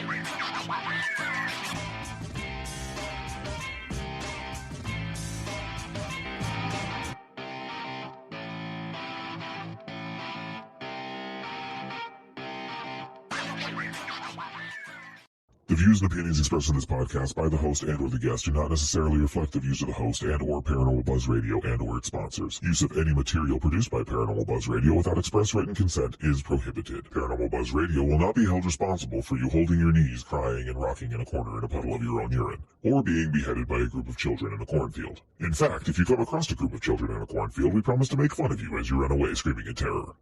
The views and opinions expressed in this podcast by the host and or the guest do not necessarily reflect the views of the host and or Paranormal Buzz Radio and or its sponsors. Use of any material produced by Paranormal Buzz Radio without express written consent is prohibited. Paranormal Buzz Radio will not be held responsible for you holding your knees, crying, and rocking in a corner in a puddle of your own urine, or being beheaded by a group of children in a cornfield. In fact, if you come across a group of children in a cornfield, we promise to make fun of you as you run away screaming in terror.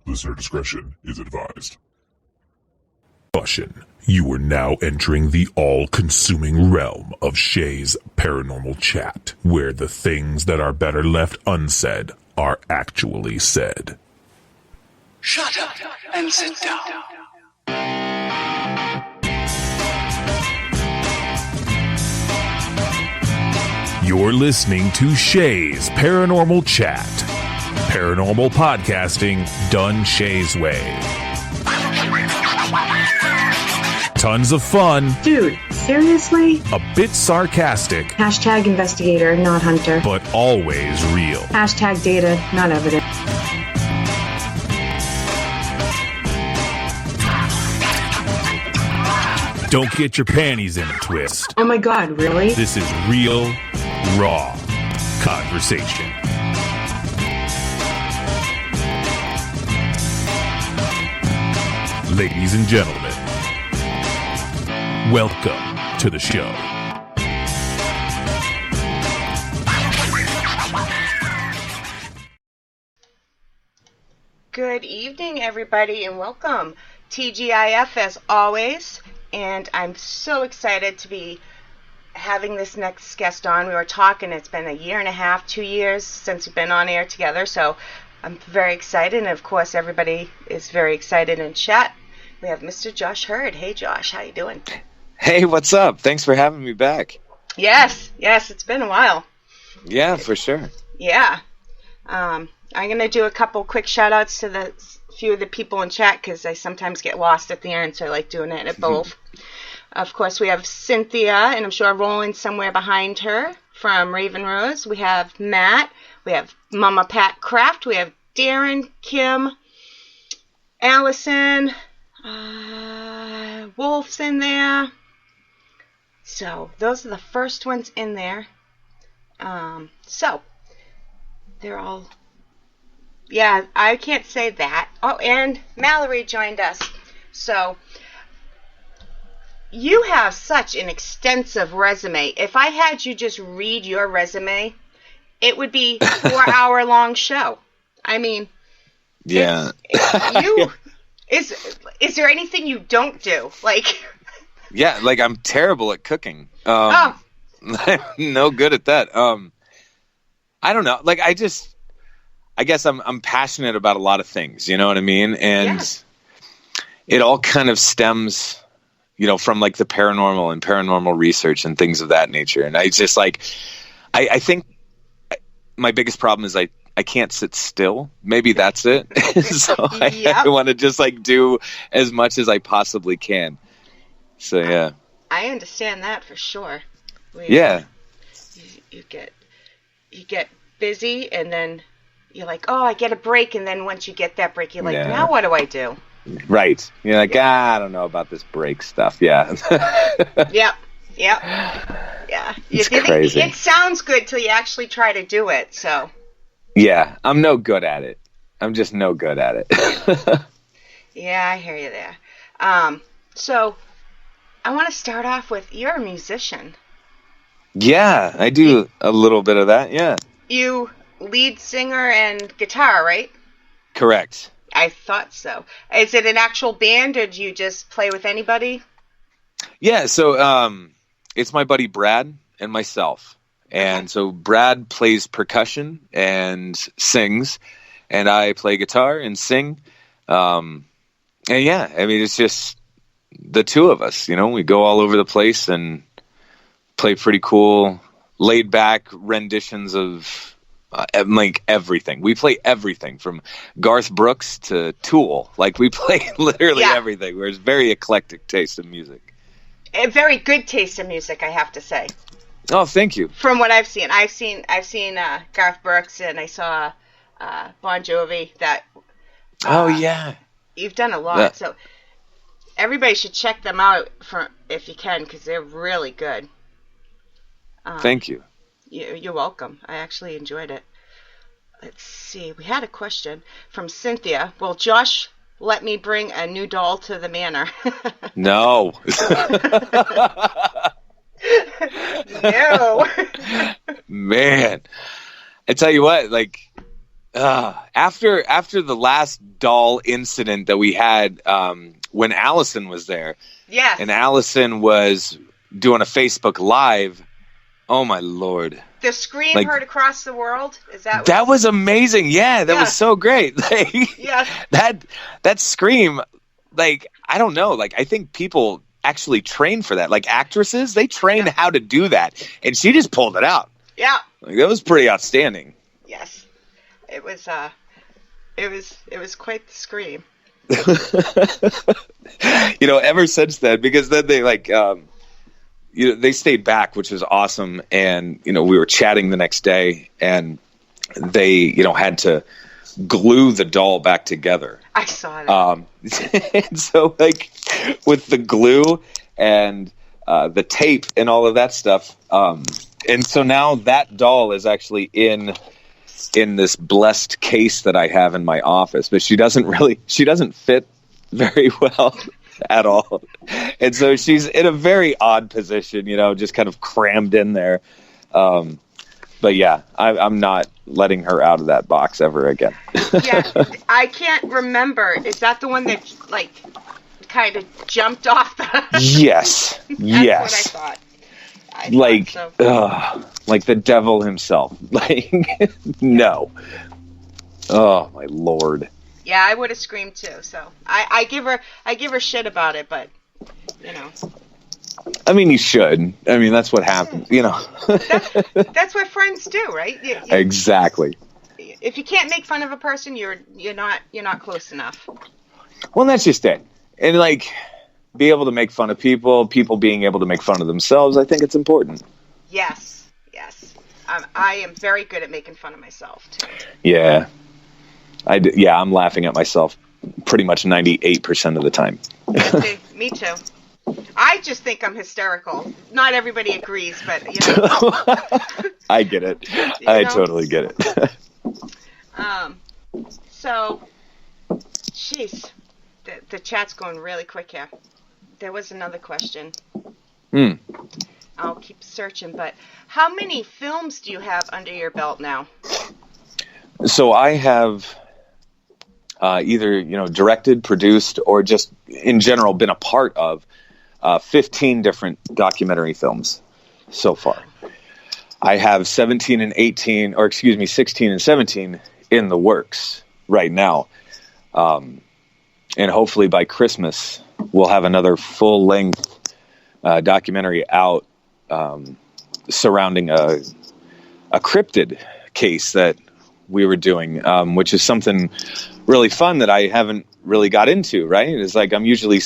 Listener discretion is advised. Caution. You are now entering the all-consuming realm of Shea's Paranormal Chat, where the things that are better left unsaid are actually said. Shut up and sit down. You're listening to Shea's Paranormal Chat. Paranormal podcasting done Shea's way. Tons of fun. Dude, seriously? A bit sarcastic. Hashtag investigator, not hunter. But always real. Hashtag data, not evidence. Don't get your panties in a twist. Oh my god, really? This is real, raw conversation. Ladies and gentlemen, welcome to the show. Good evening, everybody, and welcome. TGIF as always, and I'm so excited to be having this next guest on. We were talking, it's been a year and a half, 2 years since we've been on air together, so I'm very excited, and of course everybody is very excited in chat. We have Mr. Josh Hurd. Hey Josh, how you doing? Hey, what's up? Thanks for having me back. Yes, it's been a while. Yeah, for sure. Yeah. I'm going to do a couple quick shout-outs to the few of the people in chat because I sometimes get lost at the end, so I like doing it at both. Of course, we have Cynthia, and I'm sure Roland somewhere behind her from Raven Rose. We have Matt. We have Mama Pat Kraft. We have Darren, Kim, Allison, Wolf's in there. So those are the first ones in there. So they're all, yeah, I can't say that. Oh, and Mallory joined us. So you have such an extensive resume. If I had you just read your resume, it would be a 4-hour long show. I mean, yeah. Is there anything you don't do? Like, yeah, like I'm terrible at cooking. I'm no good at that. I don't know. Like I guess I'm passionate about a lot of things, you know what I mean? And it all kind of stems, from like the paranormal and paranormal research and things of that nature. And I just like, I think my biggest problem is I can't sit still. Maybe that's it. So I want to just like do as much as I possibly can. So yeah. I understand that for sure. Yeah. You get busy and then you're like, oh, I get a break. And then once you get that break, you're like, now what do I do? Right. You're like, I don't know about this break stuff. Yeah. Yep. Yeah. It's crazy. It sounds good till you actually try to do it. So. Yeah, I'm no good at it. I'm just no good at it. Yeah, I hear you there. So I want to start off with, you're a musician. Yeah, I do a little bit of that, yeah. You lead singer and guitar, right? Correct. I thought so. Is it an actual band, or do you just play with anybody? Yeah, so it's my buddy Brad and myself. And so Brad plays percussion and sings, and I play guitar and sing. And yeah, I mean, it's just the two of us, we go all over the place and play pretty cool, laid back renditions of like everything. We play everything from Garth Brooks to Tool. Like we play literally everything. There's very eclectic taste in music. A very good taste in music, I have to say. Oh, thank you. From what I've seen, I've seen Garth Brooks, and I saw Bon Jovi. That oh yeah, you've done a lot. So everybody should check them out if you can, because they're really good. Thank you. You're welcome. I actually enjoyed it. Let's see. We had a question from Cynthia. Will Josh let me bring a new doll to the manor? No. No. Man, I tell you what, like after the last doll incident that we had when Allison was there, yes, and Allison was doing a Facebook Live. Oh my Lord! The scream heard across the world. Is that? That was amazing. Yeah, that was so great. Like, yeah, that scream. Like, I don't know. Like, I think people actually train for that. Like actresses, they train how to do that, and she just pulled it out. Yeah, like, that was pretty outstanding. Yes, it was. It was quite the scream. Ever since then, because then they they stayed back, which was awesome. And, we were chatting the next day, and they, had to glue the doll back together. I saw that. And so, with the glue and the tape and all of that stuff. And so now that doll is actually in this blessed case that I have in my office, but she doesn't fit very well at all. And so she's in a very odd position, just kind of crammed in there. But yeah, I'm not letting her out of that box ever again. Yeah, I can't remember. Is that the one that kind of jumped off the? Yes. That's yes. what I thought. Like the devil himself. No. Oh my Lord. Yeah, I would have screamed too. So I give her shit about it, but I mean, you should. I mean, that's what happens. That's what friends do, right? Exactly. If you can't make fun of a person, you're not close enough. Well, that's just it. And be able to make fun of people being able to make fun of themselves. I think it's important. Yes. I am very good at making fun of myself too. Yeah. I'm laughing at myself pretty much 98% of the time. Me too. I just think I'm hysterical. Not everybody agrees, but I get it. I totally get it. So, jeez, the chat's going really quick here. There was another question. I'll keep searching, but how many films do you have under your belt now? So I have either directed, produced, or just in general been a part of 15 different documentary films so far. I have 16 and 17 in the works right now. And hopefully by Christmas, we'll have another full-length documentary out surrounding a cryptid case that we were doing, which is something really fun that I haven't really got into, right? It's I'm usually,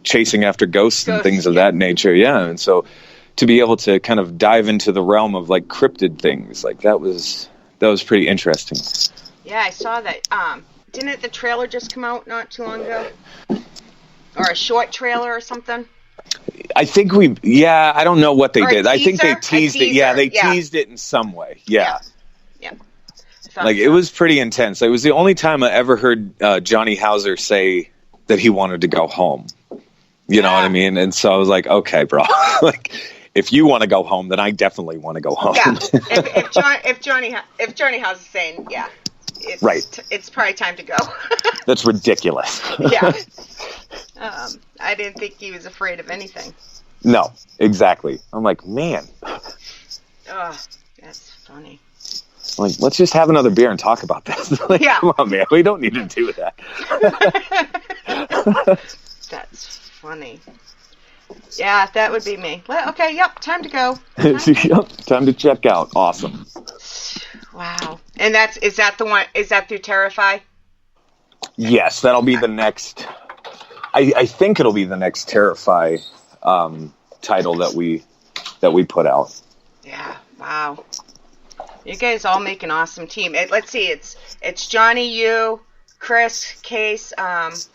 chasing after ghosts and things of that nature. Yeah. And so to be able to kind of dive into the realm of cryptid things, that was pretty interesting. Yeah, I saw that. Didn't the trailer just come out not too long ago? Or a short trailer or something? I think I don't know what they did. I think they teased it. Yeah, they teased it in some way. Yeah. It was pretty intense. It was the only time I ever heard Johnny Hauser say that he wanted to go home. You know what I mean? And so I was like, okay, bro. If you want to go home, then I definitely want to go home. Yeah. if Johnny Hauser's saying, it's probably time to go. That's ridiculous. Yeah. I didn't think he was afraid of anything. No, exactly. I'm like, man. Oh, that's funny. Let's just have another beer and talk about this. Come on, man. We don't need to do that. That's funny. Yeah, that would be me. Well, okay, time to go. Time to check out. Awesome. Wow. And is that the one? Is that through Terrify? Yes, that'll be the next. I think it'll be the next Terrify title that we put out. Yeah. Wow. You guys all make an awesome team. Let's see. It's Johnny, you, Chris, Case. And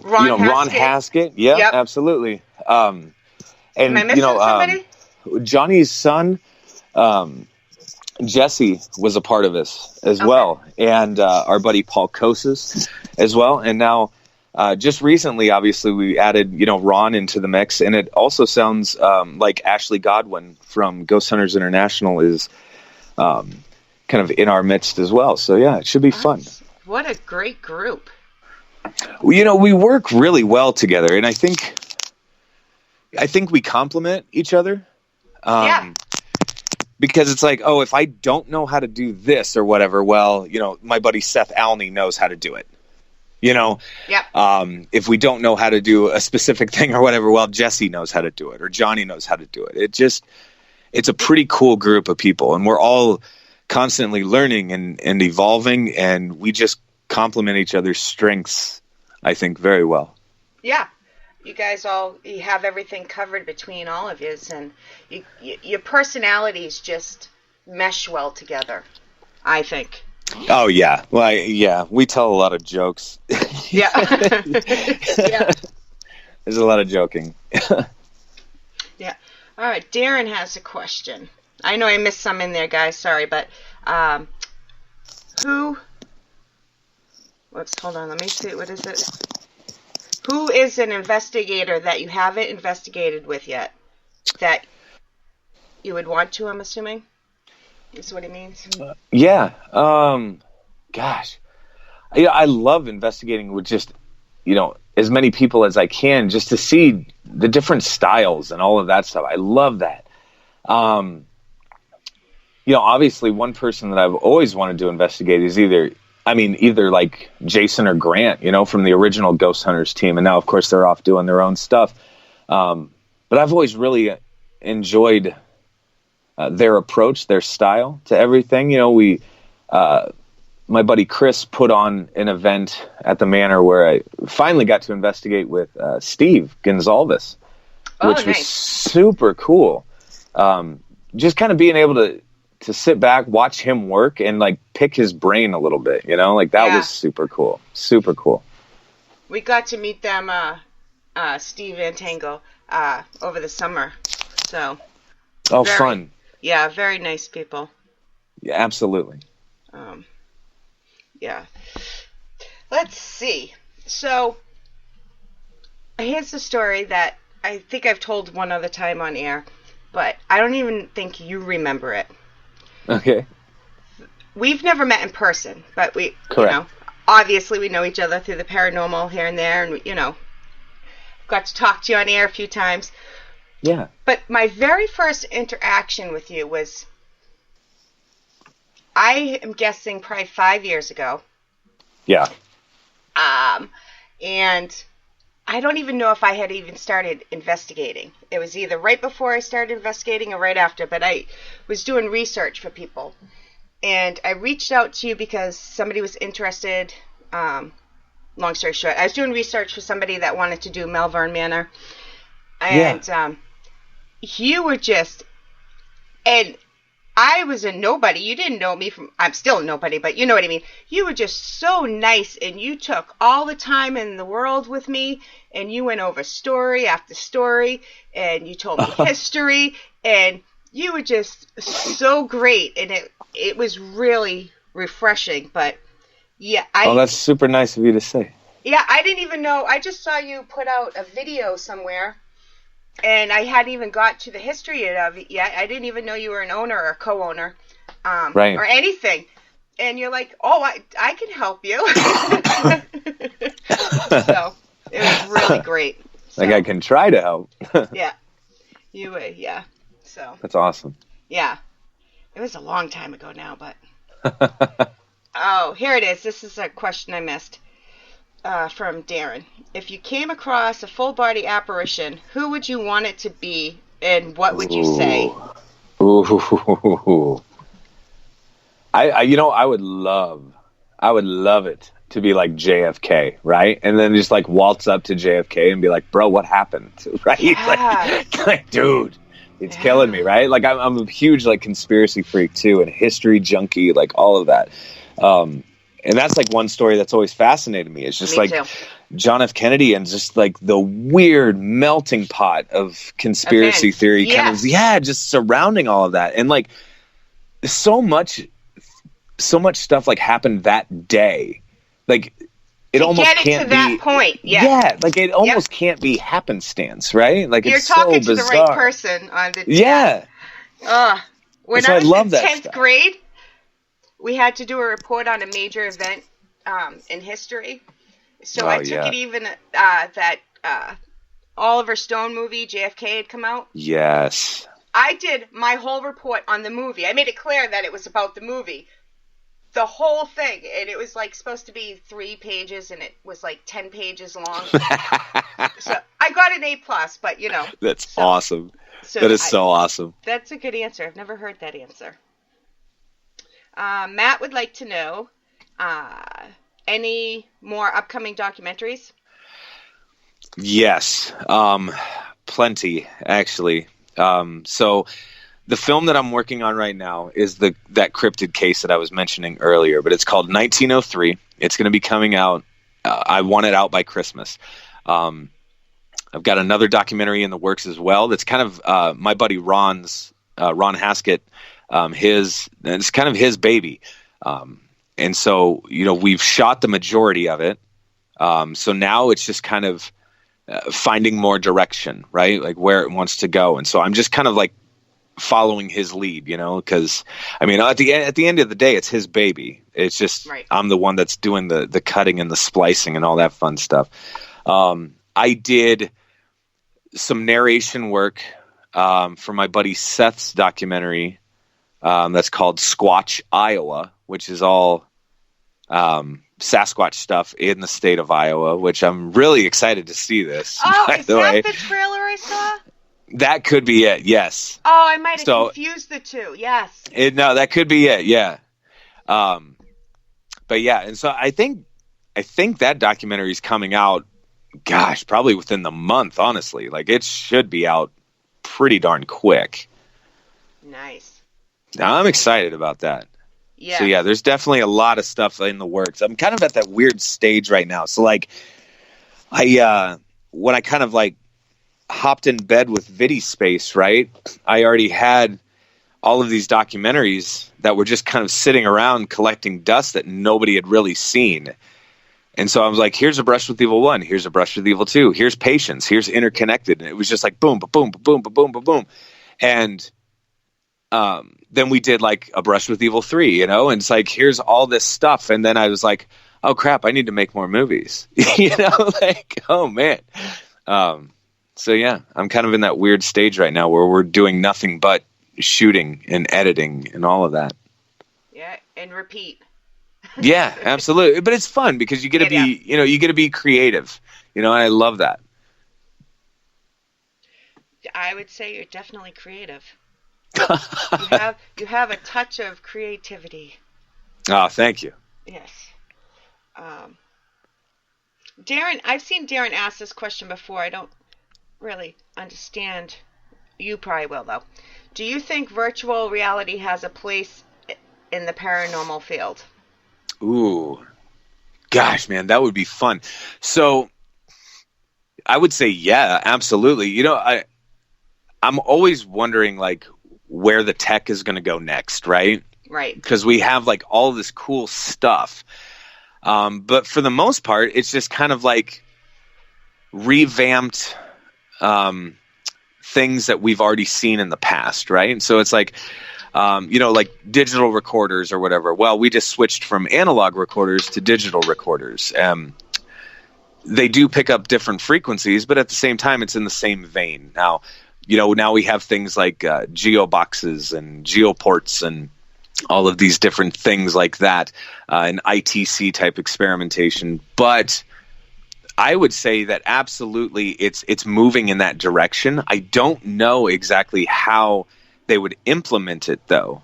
Ron Haskett. Yeah, yep. Absolutely. And am I missing somebody? Johnny's son, Jesse, was a part of this as well, and our buddy Paul Kosis as well. And now, just recently, obviously, we added Ron into the mix, and it also sounds like Ashley Godwin from Ghost Hunters International is kind of in our midst as well. So yeah, it should be fun. What a great group! We work really well together, and I think we complement each other. Because it's like, if I don't know how to do this or whatever, well, my buddy Seth Alney knows how to do it. If we don't know how to do a specific thing or whatever, well, Jesse knows how to do it, or Johnny knows how to do it. It's a pretty cool group of people, and we're all constantly learning and evolving, and we just complement each other's strengths, I think, very well. Yeah. You guys you have everything covered between all of you, and your personalities just mesh well together, I think. Oh, yeah. Well, yeah, we tell a lot of jokes. Yeah. Yeah. There's a lot of joking. Yeah. All right, Darren has a question. I know I missed some in there, guys. Sorry, but whoops, hold on. Let me see. What is it? Who is an investigator that you haven't investigated with yet that you would want to, I'm assuming? Is what he means? Yeah. Gosh. I love investigating with just, as many people as I can, just to see the different styles and all of that stuff. I love that. Obviously one person that I've always wanted to investigate is either like Jason or Grant, from the original Ghost Hunters team. And now, of course, they're off doing their own stuff. But I've always really enjoyed their approach, their style to everything. My buddy Chris put on an event at the Manor where I finally got to investigate with Steve Gonzalez, which was super cool. Just kind of being able to sit back, watch him work, and like pick his brain a little bit, that was super cool. Super cool. We got to meet them, Steve and Tango, over the summer. So. Fun. Yeah, very nice people. Yeah, absolutely. Yeah. Let's see. So, here's the story that I think I've told one other time on air, but I don't even think you remember it. Okay. We've never met in person, but Correct. Obviously we know each other through the paranormal here and there, and got to talk to you on air a few times. Yeah. But my very first interaction with you was, I am guessing, probably 5 years ago. Yeah. And I don't even know if I had even started investigating. It was either right before I started investigating or right after, but I was doing research for people. And I reached out to you because somebody was interested. Long story short, I was doing research for somebody that wanted to do Malvern Manor. And you were just... And I was a nobody. You didn't know me from... I'm still a nobody, but you know what I mean. You were just so nice, and you took all the time in the world with me, and you went over story after story, and you told me history, and you were just so great, and it was really refreshing. But yeah, that's super nice of you to say. Yeah, I didn't even know. I just saw you put out a video somewhere, and I hadn't even got to the history of it yet. I didn't even know you were an owner or co-owner, right, or anything. And you're like, I can help you. So it was really great. So, I can try to help. Yeah, you would. Yeah. So that's awesome. Yeah, it was a long time ago now, but here it is. This is a question I missed. From Darren. If you came across a full body apparition, who would you want it to be, and what would you say? Ooh. I would love it to be like JFK, right? And then just like waltz up to JFK and be like, bro, what happened? Right? Yeah. Like, dude, it's killing me, right? Like I'm a huge like conspiracy freak too, and history junkie, like all of that. And that's like one story that's always fascinated me. It's just Me like too. John F. Kennedy and just like the weird melting pot of conspiracy Events. theory Yes. just surrounding all of that. And like so much stuff like happened that day. Like it To almost get it can't to that be point, yeah. Yeah, like it almost can't be happenstance, right? Like You're it's talking so to bizarre. the right person on the Yeah. When So I I was love in that 10th stuff. grade, we had to do a report on a major event in history. So I took it even that Oliver Stone movie, JFK, had come out. Yes. I did my whole report on the movie. I made it clear that it was about the movie. The whole thing. And it was like supposed to be 3 pages, and it was like 10 pages long. So I got an A+, but you know. That's awesome. So That is so awesome. That's a good answer. I've never heard that answer. Matt would like to know any more upcoming documentaries? Yes. Plenty, actually. So the film that I'm working on right now is that cryptid case that I was mentioning earlier, but it's called 1903. It's going to be coming out. I want it out by Christmas. I've got another documentary in the works as well. That's kind of my buddy Ron Haskett. It's kind of his baby. And so, we've shot the majority of it. So now it's just kind of finding more direction, right? Like where it wants to go. And so I'm just kind of like following his lead, because at the end of the day, it's his baby. It's just, right. I'm the one that's doing the cutting and the splicing and all that fun stuff. I did some narration work for my buddy Seth's documentary that's called Squatch, Iowa, which is all Sasquatch stuff in the state of Iowa, which I'm really excited to see this. Oh, by is the way. that the trailer I saw? That could be it, yes. Oh, I might have confused the two, yes. No, that could be it, yeah. But yeah, and so I think that documentary is coming out, gosh, probably within the month, honestly. Like, it should be out pretty darn quick. Nice. Now, I'm excited about that. Yeah. So, yeah, there's definitely a lot of stuff in the works. I'm kind of at that weird stage right now. So, like, when I kind of, like, hopped in bed with VidiSpace, right, I already had all of these documentaries that were just kind of sitting around collecting dust that nobody had really seen. And so I was like, here's A Brush with Evil 1. Here's A Brush with Evil 2. Here's Patience. Here's Interconnected. And it was just like boom, boom, boom, boom, boom, boom. And then we did like A Brush with Evil 3, and it's like, here's all this stuff. And then I was like, oh, crap, I need to make more movies. Like, oh, man. So, yeah, I'm kind of in that weird stage right now where we're doing nothing but shooting and editing and all of that. Yeah, and repeat. Yeah, absolutely. But it's fun because you get to be, you get to be creative, and I love that. I would say you're definitely creative. You have a touch of creativity. Oh, thank you. Yes. Darren, I've seen Darren ask this question before. I don't really understand. You probably will, though. Do you think virtual reality has a place in the paranormal field? Ooh, gosh, man, that would be fun. So I would say, yeah, absolutely. I'm always wondering, like, where the tech is going to go next, right? Right. Because we have, like, all this cool stuff. But for the most part, it's just kind of like revamped things that we've already seen in the past, right? And so it's like, like digital recorders or whatever. Well, we just switched from analog recorders to digital recorders. They do pick up different frequencies, but at the same time, it's in the same vein. Now, now we have things like geo boxes and geoports and all of these different things like that, and ITC type experimentation. But I would say that absolutely it's moving in that direction. I don't know exactly how they would implement it, though,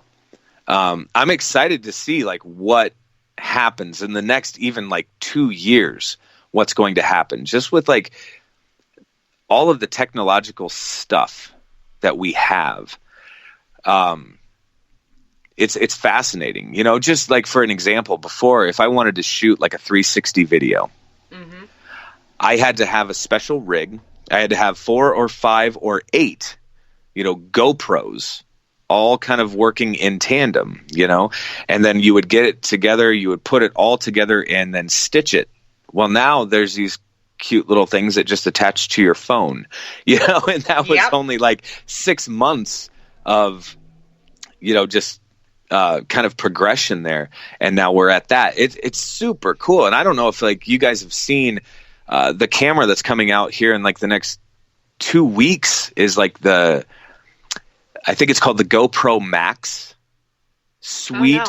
I'm excited to see like what happens in the next even like 2 years. What's going to happen just with like all of the technological stuff that we have. It's fascinating, you know, just like for an example, before, if I wanted to shoot like a 360 video, I had to have a special rig. I had to have 4 or 5 or 8, you know, GoPros, all kind of working in tandem, you know, and then you would get it together, you would put it all together and then stitch it. Well, now there's these cute little things that just attach to your phone, you know, and that was only like 6 months of, you know, just kind of progression there. And now we're at that. It's super cool. And I don't know if like you guys have seen the camera that's coming out here in like the next 2 weeks is like I think it's called the GoPro Max. Sweet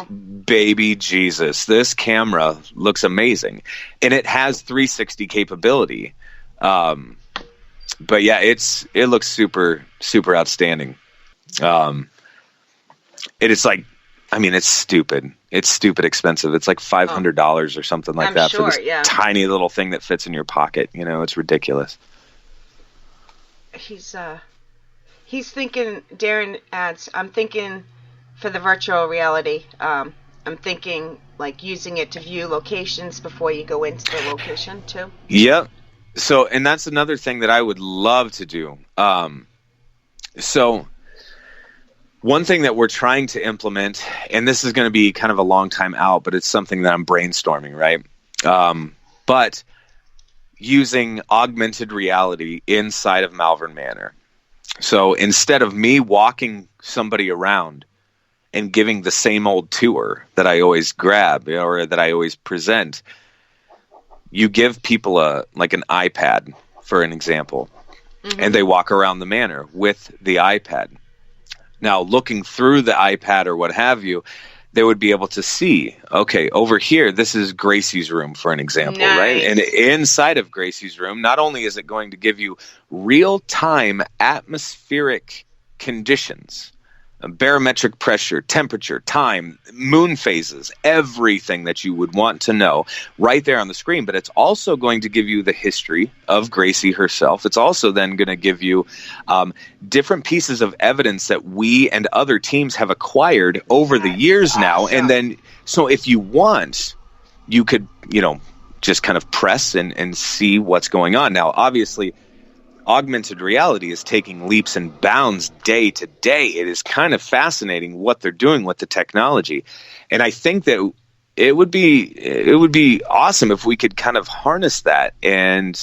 baby Jesus. This camera looks amazing. And it has 360 capability. But yeah, it looks super, super outstanding. It is like, I mean, it's stupid. It's stupid expensive. It's like $500 or something like that for this tiny little thing that fits in your pocket. You know, it's ridiculous. He's thinking, Darren adds, I'm thinking for the virtual reality, I'm thinking like using it to view locations before you go into the location too. Yep. So, and that's another thing that I would love to do. So one thing that we're trying to implement, and this is going to be kind of a long time out, but it's something that I'm brainstorming, right? But using augmented reality inside of Malvern Manor. So instead of me walking somebody around and giving the same old tour that I always grab or that I always present, you give people an iPad, for an example, and they walk around the manor with the iPad. Now, looking through the iPad or what have you, they would be able to see, okay, over here, this is Gracie's room, for an example, right? And inside of Gracie's room, not only is it going to give you real-time atmospheric conditions, barometric pressure, temperature, time, moon phases, everything that you would want to know right there on the screen. But it's also going to give you the history of Gracie herself. It's also then going to give you different pieces of evidence that we and other teams have acquired over the years now. And then, so if you want, you could, you know, just kind of press and see what's going on. Now, obviously, augmented reality is taking leaps and bounds day to day. It is kind of fascinating what they're doing with the technology. And I think that it would be awesome if we could kind of harness that and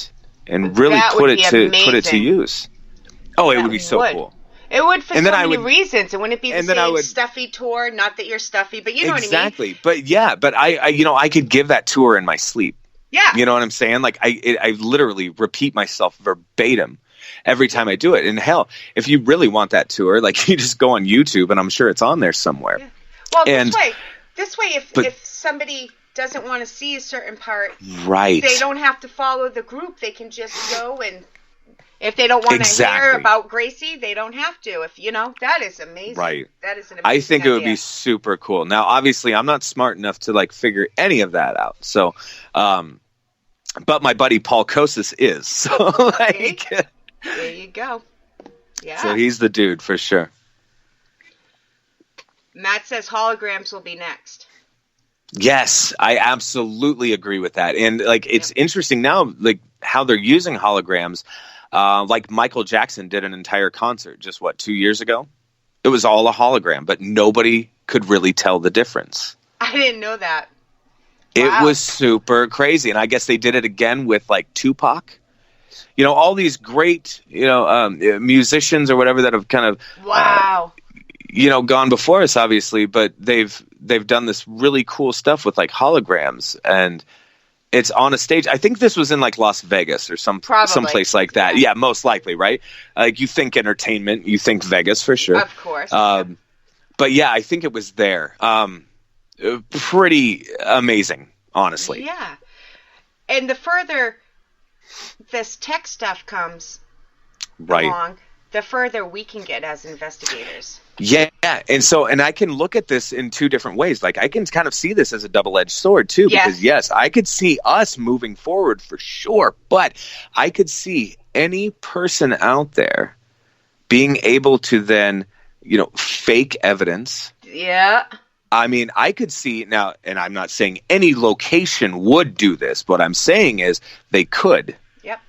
really put it to use. Oh, it would be so cool. It would for so many reasons. It wouldn't be the same stuffy tour, not that you're stuffy, but you know what I mean. Exactly. But yeah, but I you know, I could give that tour in my sleep. Yeah. You know what I'm saying? Like I literally repeat myself verbatim every time I do it. And hell, if you really want that tour, like you just go on YouTube and I'm sure it's on there somewhere. Yeah. Well, this way, if somebody doesn't want to see a certain part, right, they don't have to follow the group. They can just go, and if they don't want to hear about Gracie, they don't have to. If you know, that is amazing. Right. That is an amazing I think idea. It would be super cool. Now, obviously, I'm not smart enough to like figure any of that out. So, but my buddy Paul Kosis is. So like, there you go. Yeah. So he's the dude for sure. Matt says holograms will be next. Yes, I absolutely agree with that. And like, it's interesting now, like how they're using holograms. Like Michael Jackson did an entire concert just 2 years ago. It was all a hologram, but nobody could really tell the difference. I didn't know that. It was super crazy. And I guess they did it again with like Tupac. You know, all these great, you know, musicians or whatever that have kind of, you know, gone before us, obviously, but they've done this really cool stuff with like holograms, and it's on a stage. I think this was in like Las Vegas or someplace like that. Yeah, most likely, right? Like you think entertainment, you think Vegas for sure. Of course. But yeah, I think it was there. Pretty amazing, honestly. Yeah. And the further this tech stuff comes along, the further we can get as investigators. Yeah, and I can look at this in two different ways. Like, I can kind of see this as a double-edged sword too, because yes, I could see us moving forward for sure, but I could see any person out there being able to then, fake evidence. Yeah. I mean, I could see now, and I'm not saying any location would do this. What I'm saying is they could. Yep.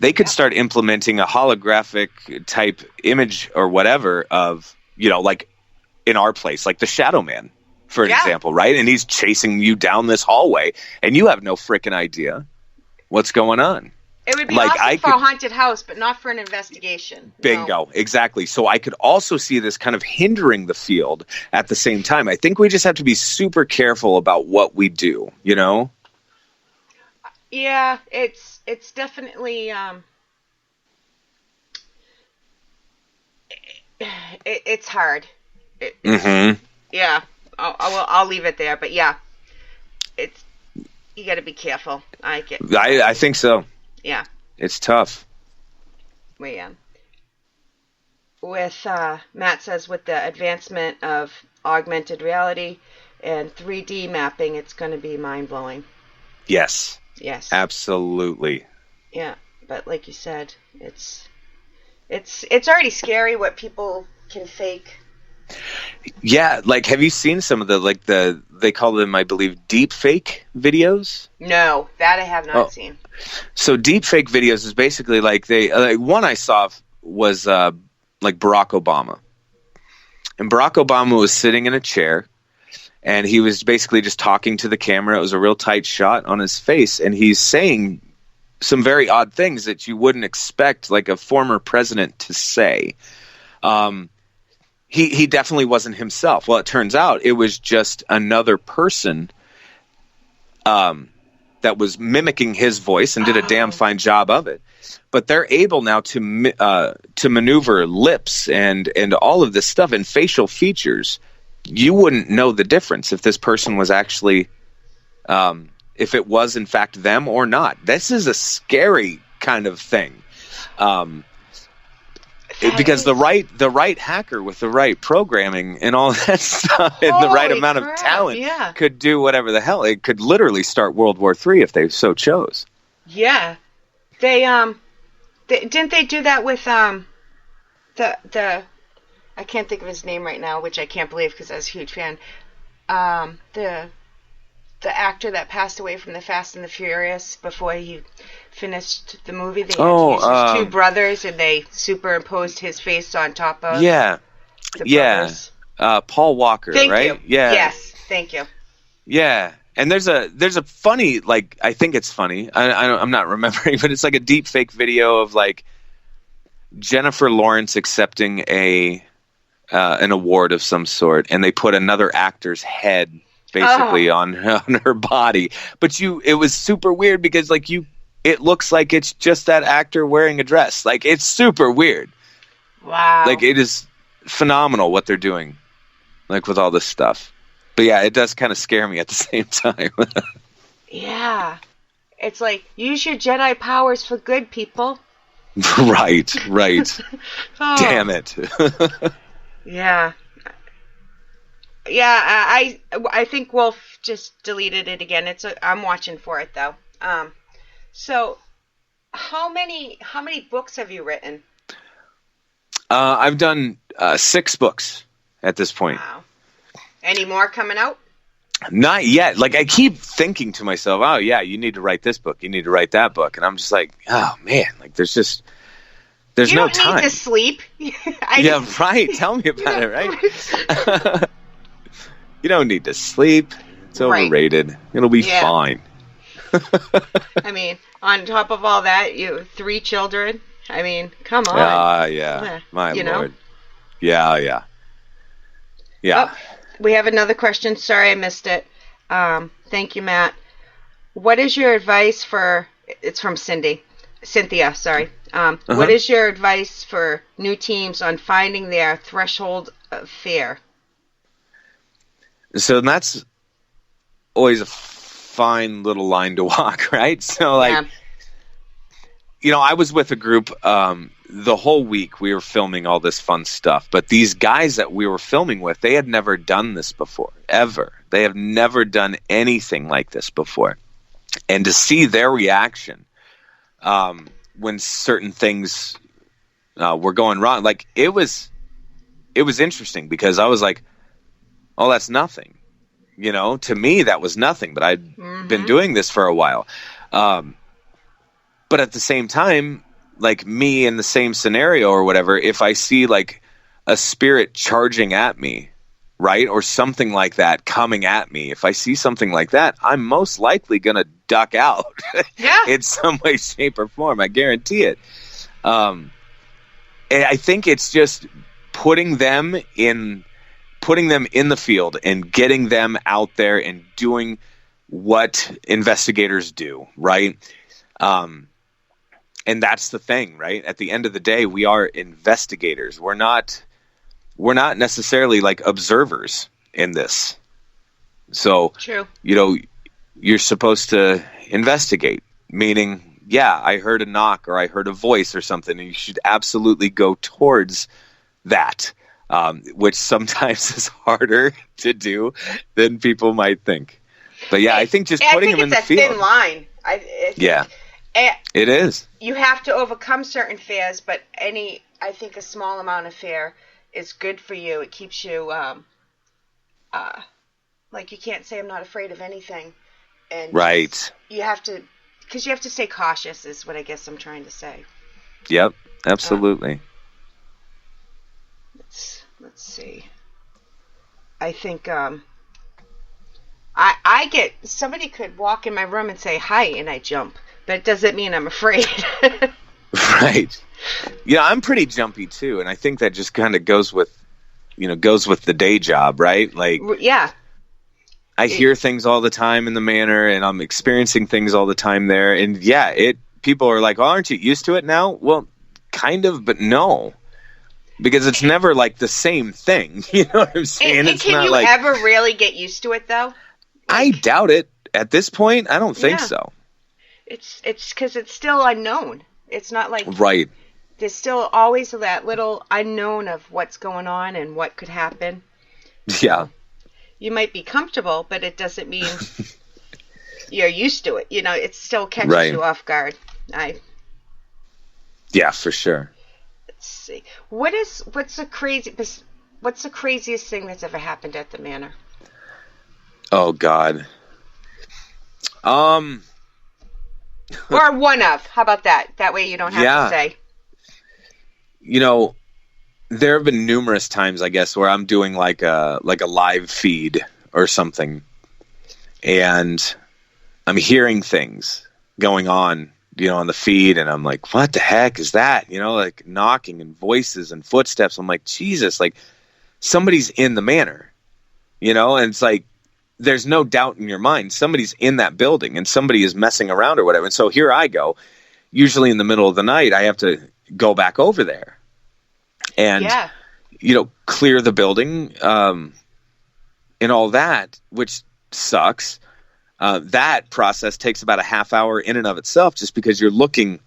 They could start implementing a holographic type image or whatever of, like in our place, like the Shadow Man, for example, right? And he's chasing you down this hallway and you have no freaking idea what's going on. It would be awesome for a haunted house, but not for an investigation. Bingo. No. Exactly. So I could also see this kind of hindering the field at the same time. I think we just have to be super careful about what we do, Yeah, it's definitely it's hard. Yeah, I'll leave it there. But yeah, you got to be careful. I think so. Yeah, it's tough. With Matt says with the advancement of augmented reality and 3D mapping, it's going to be mind blowing. Yes. Yes. Absolutely. Yeah, but like you said, it's already scary what people can fake. Yeah, like have you seen some of they call them, I believe, deep fake videos? No, that I have not seen. So deep fake videos is basically like one I saw was like Barack Obama. And Barack Obama was sitting in a chair and he was basically just talking to the camera. It was a real tight shot on his face, and he's saying some very odd things that you wouldn't expect like a former president to say. He definitely wasn't himself. Well, it turns out it was just another person that was mimicking his voice and did a damn fine job of it. But they're able now to maneuver lips and all of this stuff and facial features. You wouldn't know the difference if this person was actually, if it was in fact them or not. This is a scary kind of thing. Because the right hacker with the right programming and all that stuff and the right amount of talent could do whatever the hell. It could literally start World War III if they so chose. Yeah. They didn't they do that with the I can't think of his name right now, which I can't believe because I was a huge fan. The actor that passed away from the Fast and the Furious before he finished the movie. They used his two brothers, and they superimposed his face on top of the brothers. Paul Walker, Thank right? You. Yeah. Yes, thank you. Yeah, and there's a funny, like, I think it's funny. I'm not remembering, but it's like a deep fake video of like Jennifer Lawrence accepting an award of some sort, and they put another actor's head basically on her body. But it was super weird because like it looks like it's just that actor wearing a dress. Like, it's super weird. Wow. Like, it is phenomenal what they're doing, like, with all this stuff. But yeah, it does kind of scare me at the same time. Yeah. It's like, use your Jedi powers for good, people. Right. Damn it. Yeah. Yeah, I think Wolf just deleted it again. I'm watching for it though. So how many books have you written? I've done 6 books at this point. Wow. Any more coming out? Not yet. Like, I keep thinking to myself, oh yeah, you need to write this book, you need to write that book, and I'm just like, oh man, like there's no time. You don't need to sleep. Right. Tell me about it, right? You don't need to sleep. It's overrated. It'll be fine. I mean, on top of all that, 3 children. I mean, come on. Yeah. My Lord. Yeah. Oh, we have another question. Sorry, I missed it. Thank you, Matt. What is your advice for... It's from Cynthia, sorry. What is your advice for new teams on finding their threshold of fear? So that's always a fine little line to walk, right? So, like, I was with a group the whole week. We were filming all this fun stuff, but these guys that we were filming with, they had never done this before, ever. They have never done anything like this before. And to see their reaction when certain things were going wrong, like it was interesting, because I was like, oh, that's nothing. To me, that was nothing, but I'd been doing this for a while. But at the same time, like me in the same scenario or whatever, if I see like a spirit charging at me, right, or something like that coming at me, if I see something like that, I'm most likely going to duck out in some way, shape, or form. I guarantee it. And I think it's just putting them in the field and getting them out there and doing what investigators do, right? And that's the thing, right? At the end of the day, we are investigators. We're not necessarily like observers in this. So, true. You're supposed to investigate, meaning, I heard a knock or I heard a voice or something, and you should absolutely go towards that, which sometimes is harder to do than people might think. But I think just putting them in the field. It's a thin line. It is. You have to overcome certain fears, but I think a small amount of fear is good for you. It keeps you, like you can't say I'm not afraid of anything. And right. You have to stay cautious is what I guess I'm trying to say. Yep, absolutely. Let's see. I think, I get, somebody could walk in my room and say hi and I jump, but it doesn't mean I'm afraid. Right. I'm pretty jumpy too. And I think that just kind of goes with the day job, right? Like, I hear things all the time in the Manor, and I'm experiencing things all the time there. And people are like, well, aren't you used to it now? Well, kind of, but no. Because it's never like the same thing. You know what I'm saying? Can you ever really get used to it though? I doubt it. At this point, I don't think so. It's because it's still unknown. It's not like right. There's still always that little unknown of what's going on and what could happen. Yeah. You might be comfortable, but it doesn't mean you're used to it. It still catches you off guard. Yeah, for sure. Let's see. What's the craziest thing that's ever happened at the Manor? Oh God. Or one of. How about that? That way you don't have to say. There have been numerous times, I guess, where I'm doing like a live feed or something, and I'm hearing things going on, on the feed, and I'm like, what the heck is that? Like knocking and voices and footsteps. I'm like, Jesus, like somebody's in the Manor, and it's like, there's no doubt in your mind somebody's in that building and somebody is messing around or whatever. And so here I go, usually in the middle of the night, I have to go back over there and, clear the building, and all that, which sucks. That process takes about a half hour in and of itself, just because you're looking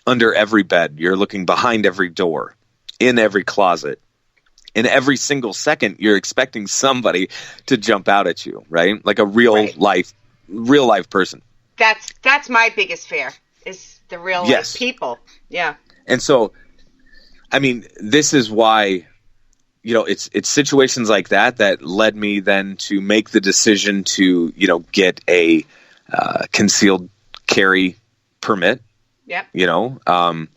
under every bed. You're looking behind every door, in every closet. In every single second, you're expecting somebody to jump out at you, right? Like a real life person. That's my biggest fear, is the real life people. Yeah. And so, I mean, this is why, it's situations like that led me then to make the decision to, get a concealed carry permit. Yep. And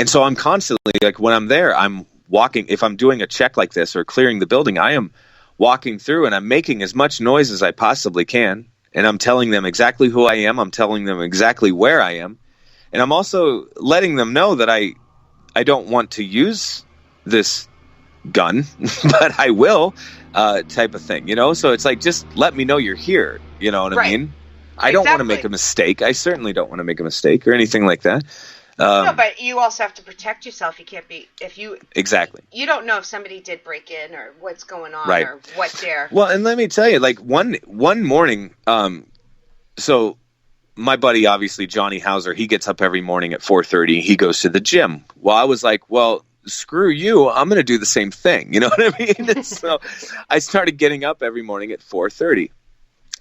so I'm constantly, like, when I'm there, I'm walking. If I'm doing a check like this or clearing the building, I am walking through and I'm making as much noise as I possibly can. And I'm telling them exactly who I am. I'm telling them exactly where I am. And I'm also letting them know that I don't want to use this gun, but I will, type of thing, So it's like, just let me know you're here. You know what I mean? I don't want to make a mistake. I certainly don't want to make a mistake or anything like that. No, but you also have to protect yourself. You can't be, exactly. You don't know if somebody did break in or what's going on or what they're. Well, and let me tell you, like one morning, so my buddy, obviously, Johnny Hauser, he gets up every morning at 4:30. He goes to the gym. Well, I was like, well, screw you. I'm going to do the same thing. You know what I mean? And so I started getting up every morning at 4:30.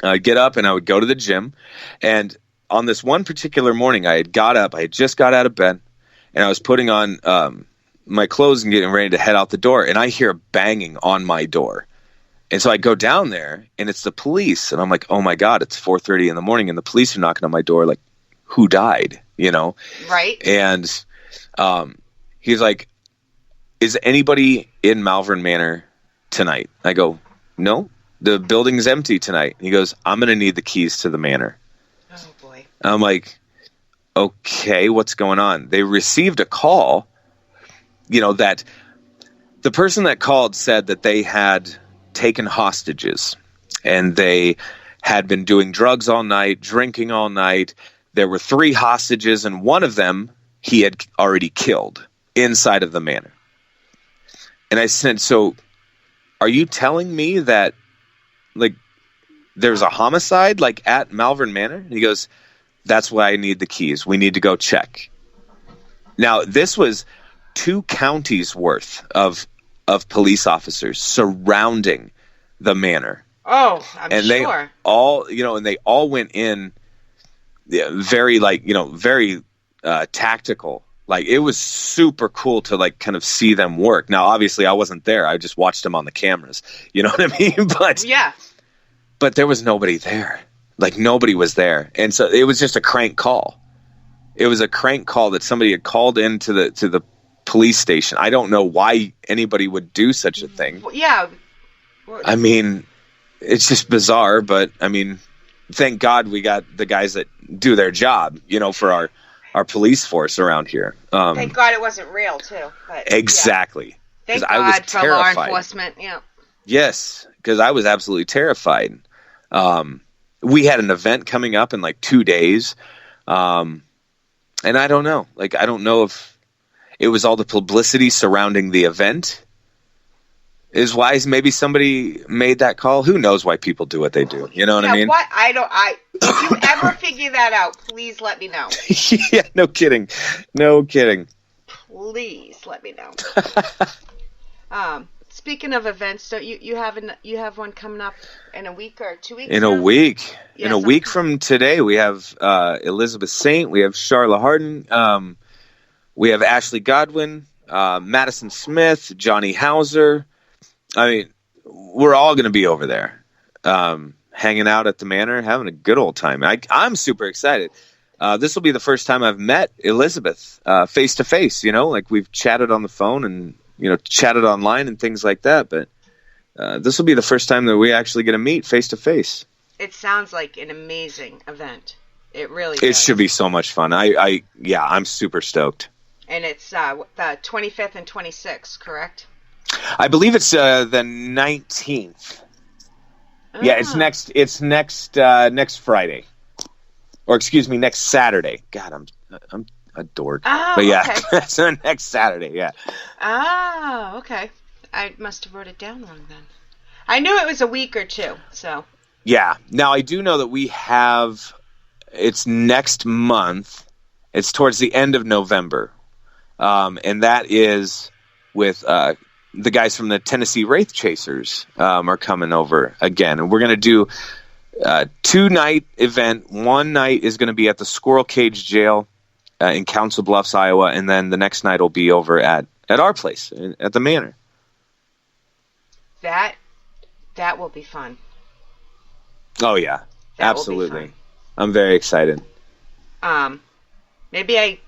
I'd get up and I would go to the gym. And on this one particular morning, I had just got out of bed, and I was putting on my clothes and getting ready to head out the door. And I hear banging on my door. And so I go down there, and it's the police. And I'm like, oh, my God, it's 4:30 in the morning, and the police are knocking on my door like, who died, you know? Right. And he's like, is anybody in Malvern Manor tonight? I go, no, the building's empty tonight. He goes, I'm going to need the keys to the manor. Oh, boy. I'm like, okay, what's going on? They received a call, that the person that called said that they had taken hostages, and they had been doing drugs all night, drinking all night. There were 3 hostages, and one of them he had already killed inside of the manor. And I said, so are you telling me that there's a homicide at Malvern Manor? And he goes, that's why I need the keys. We need to go check. Now, this was 2 counties worth of police officers surrounding the manor. Oh, I'm and sure. They all, and they all went in very very tactical. It was super cool to kind of see them work. Now, obviously I wasn't there. I just watched them on the cameras. You know what I mean? But there was nobody there. Nobody was there. And so it was just a crank call. It was a crank call that somebody had called into the police station. I don't know why anybody would do such a thing. Yeah. I mean, it's just bizarre, but I mean, thank God we got the guys that do their job, for our police force around here. Thank God it wasn't real too. But, exactly. Yeah. Thank God I was for terrified. law enforcement. Yeah. Yes, because I was absolutely terrified. We had an event coming up in 2 days. And I don't know. I don't know if it was all the publicity surrounding the event is why maybe somebody made that call. Who knows why people do what they do? You know what I mean? What? If you ever figure that out, please let me know. Yeah, no kidding. Please let me know. Speaking of events, don't you have one coming up in a week or 2 weeks? In a week. In a week from today, we have Elizabeth Saint, we have Charla Hardin, we have Ashley Godwin, Madison Smith, Johnny Hauser. I mean, we're all going to be over there, hanging out at the manor, having a good old time. I'm super excited. This will be the first time I've met Elizabeth face to face. We've chatted on the phone and chatted online and things like that. But this will be the first time that we actually get to meet face to face. It sounds like an amazing event. It really. It should be so much fun. I'm super stoked. And it's the 25th and 26th, correct? I believe it's the 19th. Yeah, it's next Friday. Or excuse me, next Saturday. God, I'm a dork. Oh, but yeah, okay. that's next Saturday, yeah. Oh, okay. I must have wrote it down wrong then. I knew it was a week or 2, so. Yeah. Now, I do know that it's next month. It's towards the end of November. And that is with the guys from the Tennessee Wraith Chasers are coming over again. And we're going to do a 2-night event. One night is going to be at the Squirrel Cage Jail in Council Bluffs, Iowa. And then the next night will be over at our place, at the Manor. That will be fun. Oh, yeah. Absolutely. I'm very excited. Maybe I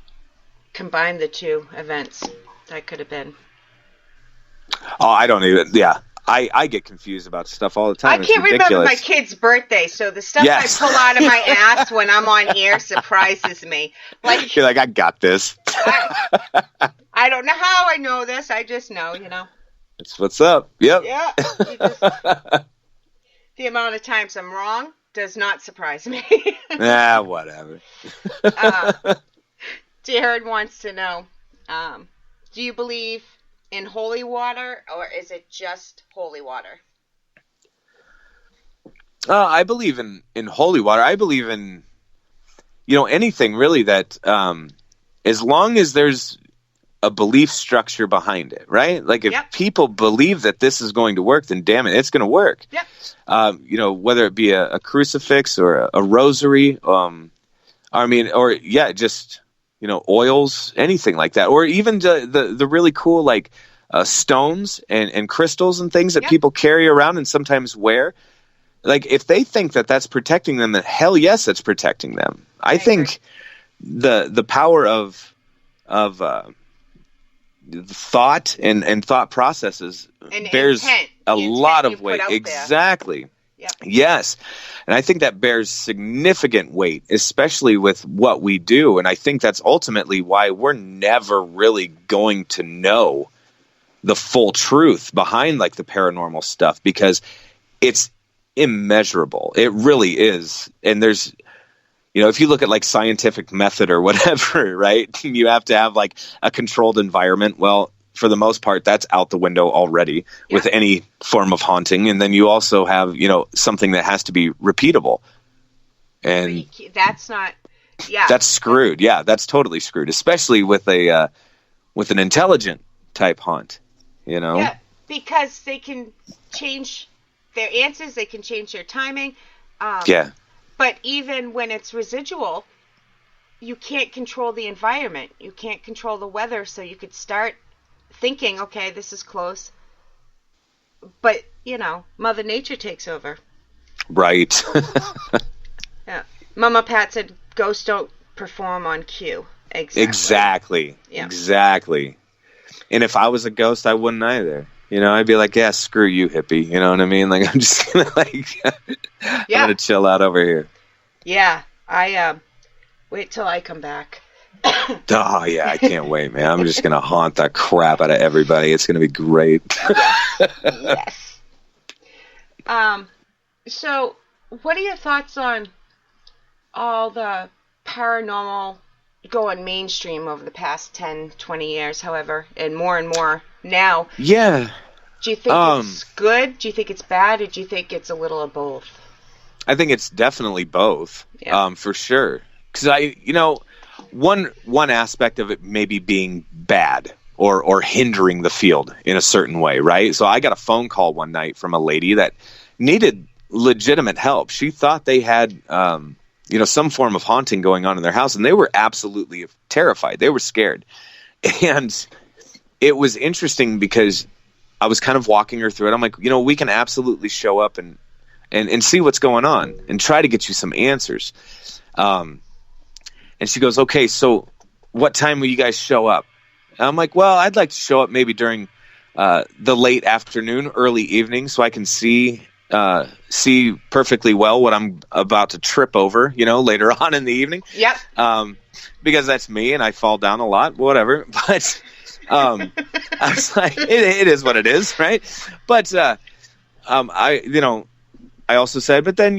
combined the 2 events. That could have been. Oh, I don't even. Yeah, I get confused about stuff all the time. I can't remember my kid's birthday, so the stuff I pull out of my ass when I'm on air surprises me. You're like, I got this. I don't know how I know this. I just know, That's what's up. Yep. Yeah. The amount of times I'm wrong does not surprise me. Whatever. Jared wants to know, do you believe in holy water, or is it just holy water? I believe in holy water. I believe in anything really that, as long as there's a belief structure behind it, right? Like if people believe that this is going to work, then damn it, it's going to work. Yep. Whether it be a crucifix or a rosary, just, oils, anything like that, or even the really cool, like, stones and crystals and things that people carry around and sometimes wear. Like if they think that that's protecting them, then hell yes, it's protecting them. I think the power of thought and thought processes and bears intent, a lot of weight. Exactly. Yep. Yes. And I think that bears significant weight, especially with what we do. And I think that's ultimately why we're never really going to know the full truth behind like the paranormal stuff, because it's immeasurable. It really is. And there's, if you look at like scientific method or whatever, right, you have to have like a controlled environment. Well, for the most part, that's out the window already with any form of haunting. And then you also have, something that has to be repeatable. And that's not, that's screwed. Yeah, that's totally screwed, especially with an intelligent type haunt, Yeah, because they can change their answers. They can change their timing. But even when it's residual, you can't control the environment. You can't control the weather. So you could start thinking, okay, this is close. But, Mother Nature takes over. Right. Yeah. Mama Pat said ghosts don't perform on cue. Exactly. Yeah. Exactly. And if I was a ghost, I wouldn't either. I'd be like, yeah, screw you, hippie. You know what I mean? Like, I'm just going to I'm going to chill out over here. Yeah. I wait till I come back. Oh, yeah, I can't wait, man. I'm just going to haunt the crap out of everybody. It's going to be great. Yes. So, what are your thoughts on all the paranormal going mainstream over the past 10, 20 years, however, and more now? Yeah. Do you think it's good? Do you think it's bad? Or do you think it's a little of both? I think it's definitely both, for sure. Because one aspect of it maybe being bad or hindering the field in a certain way, right? So I got a phone call one night from a lady that needed legitimate help. She thought they had, some form of haunting going on in their house, and they were absolutely terrified. They were scared. And it was interesting because I was kind of walking her through it. I'm like, we can absolutely show up and see what's going on and try to get you some answers. And she goes, okay, so what time will you guys show up? And I'm like, well, I'd like to show up maybe during the late afternoon, early evening, so I can see perfectly well what I'm about to trip over, later on in the evening. Yep. Because that's me and I fall down a lot, whatever. But I was like, it is what it is, right? But I also said, but then,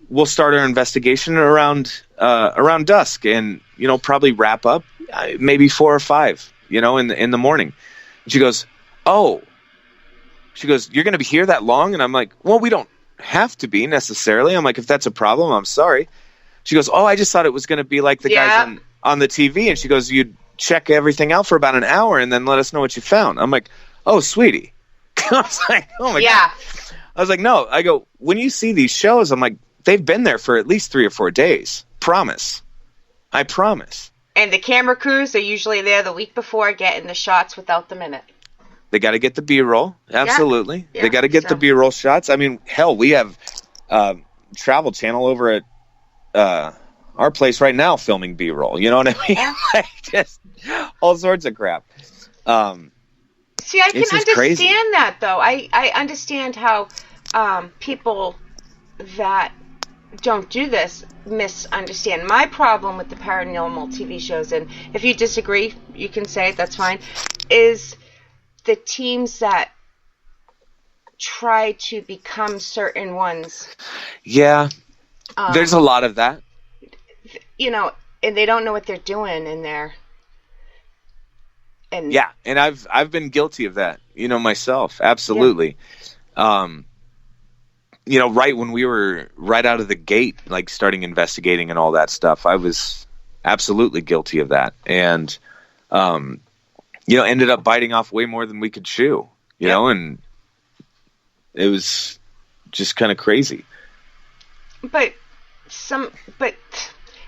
we'll start our investigation around dusk and, probably wrap up maybe 4 or 5, in the morning. And she goes, oh. She goes, you're going to be here that long? And I'm like, well, we don't have to be necessarily. I'm like, if that's a problem, I'm sorry. She goes, oh, I just thought it was going to be like the guys on the TV. And she goes, you'd check everything out for about an hour and then let us know what you found. I'm like, oh, sweetie. I was like, oh, my God. I was like, no. I go, when you see these shows, I'm like, they've been there for at least 3 or 4 days. Promise. I promise. And the camera crews are usually there the week before getting the shots without them in it. They got to get the B-roll. Absolutely. Yeah. They got to get the B-roll shots. I mean, hell, we have Travel Channel over at our place right now filming B-roll. You know what I mean? Yeah. Like, just all sorts of crap. See, I can understand crazy. that, though. I understand how people that don't do this misunderstand. My problem with the paranormal TV shows, and if you disagree, you can say it, that's fine, is the teams that try to become certain ones. Yeah, there's a lot of that. And they don't know what they're doing in there. And yeah, and I've been guilty of that, myself. Absolutely. Yeah. right when we were right out of the gate, like starting investigating and all that stuff, I was absolutely guilty of that. And, ended up biting off way more than we could chew, you know, and it was just kind of crazy. But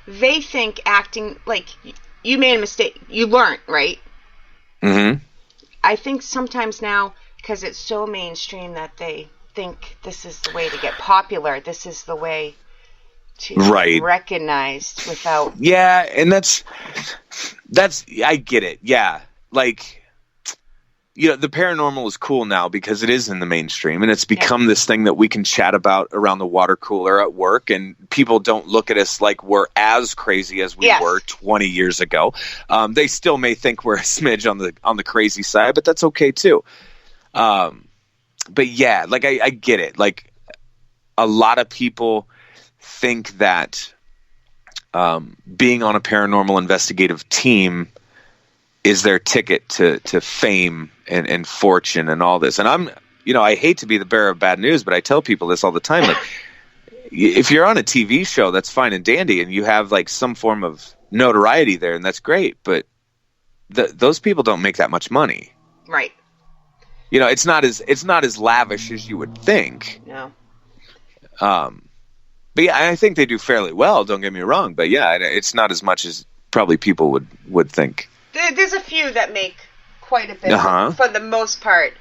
they think acting, like, you made a mistake. You learned, right? Mm-hmm. I think sometimes now, because it's so mainstream, that they think this is the way to get popular. This is the way to be recognized without... Yeah, and that's I get it. Yeah. Like, the paranormal is cool now because it is in the mainstream, and it's become this thing that we can chat about around the water cooler at work, and people don't look at us like we're as crazy as we were 20 years ago. They still may think we're a smidge on the crazy side, but that's okay too. But yeah, like I get it. Like, a lot of people think that being on a paranormal investigative team is their ticket to fame and fortune and all this. And I'm, I hate to be the bearer of bad news, but I tell people this all the time. Like, if you're on a TV show, that's fine and dandy, and you have like some form of notoriety there, and that's great. But those people don't make that much money, right? It's not as lavish as you would think. No. But yeah, I think they do fairly well. Don't get me wrong, but yeah, it's not as much as probably people would think. There's a few that make quite a bit for the most part.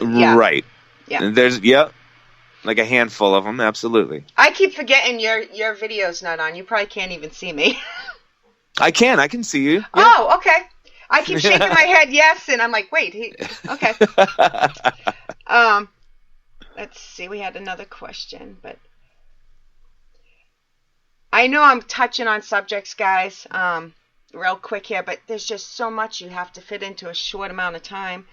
Yeah. Right. Yeah. There's like a handful of them. Absolutely. I keep forgetting your video's not on. You probably can't even see me. I can see you. Yeah. Oh, okay. I keep shaking my head yes, and I'm like, wait, okay. Let's see. We had another question, but I know I'm touching on subjects, guys. Real quick here, but there's just so much you have to fit into a short amount of time.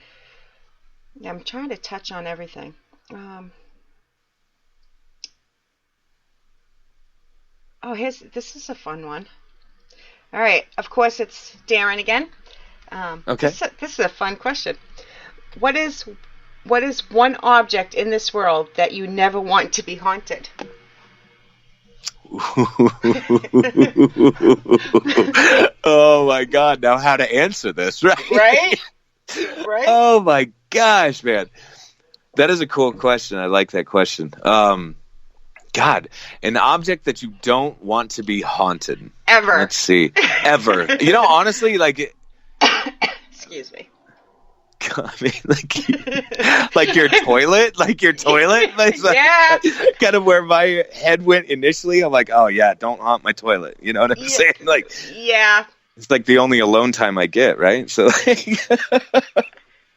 I'm trying to touch on everything. This is a fun one. All right, of course it's Darren again. Okay. This is a fun question. What is one object in this world that you never want to be haunted? Oh my God! Now how to answer this, right? Right. Oh my gosh, man, that is a cool question. I like that question. God, an object that you don't want to be haunted ever. Let's see, ever. Honestly, like. Excuse me. I mean, like your toilet, like, yeah. kind of where my head went initially. I'm like, oh yeah, don't haunt my toilet. You know what I'm saying? Like, yeah, it's like the only alone time I get, right? So,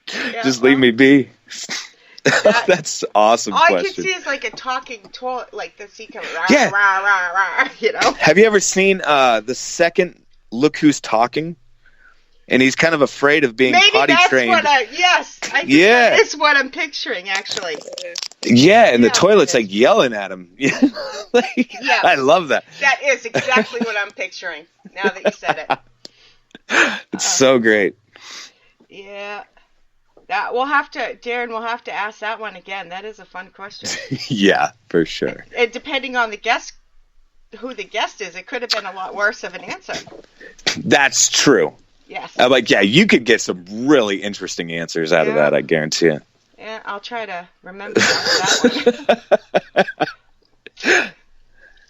just leave me be. That's awesome. All question. I can see is like a talking toilet, like the sea coming. Rah, rah, rah, rah, Have you ever seen the second Look Who's Talking? And he's kind of afraid of being potty trained. That is what I'm picturing, actually. Yeah, and the toilet's like yelling at him. I love that. That is exactly what I'm picturing, now that you said it. It's so great. Yeah. Darren, we'll have to ask that one again. That is a fun question. Yeah, for sure. And depending on who the guest is, it could have been a lot worse of an answer. That's true. Yes. I'm like, yeah, you could get some really interesting answers out of that, I guarantee you. Yeah, I'll try to remember that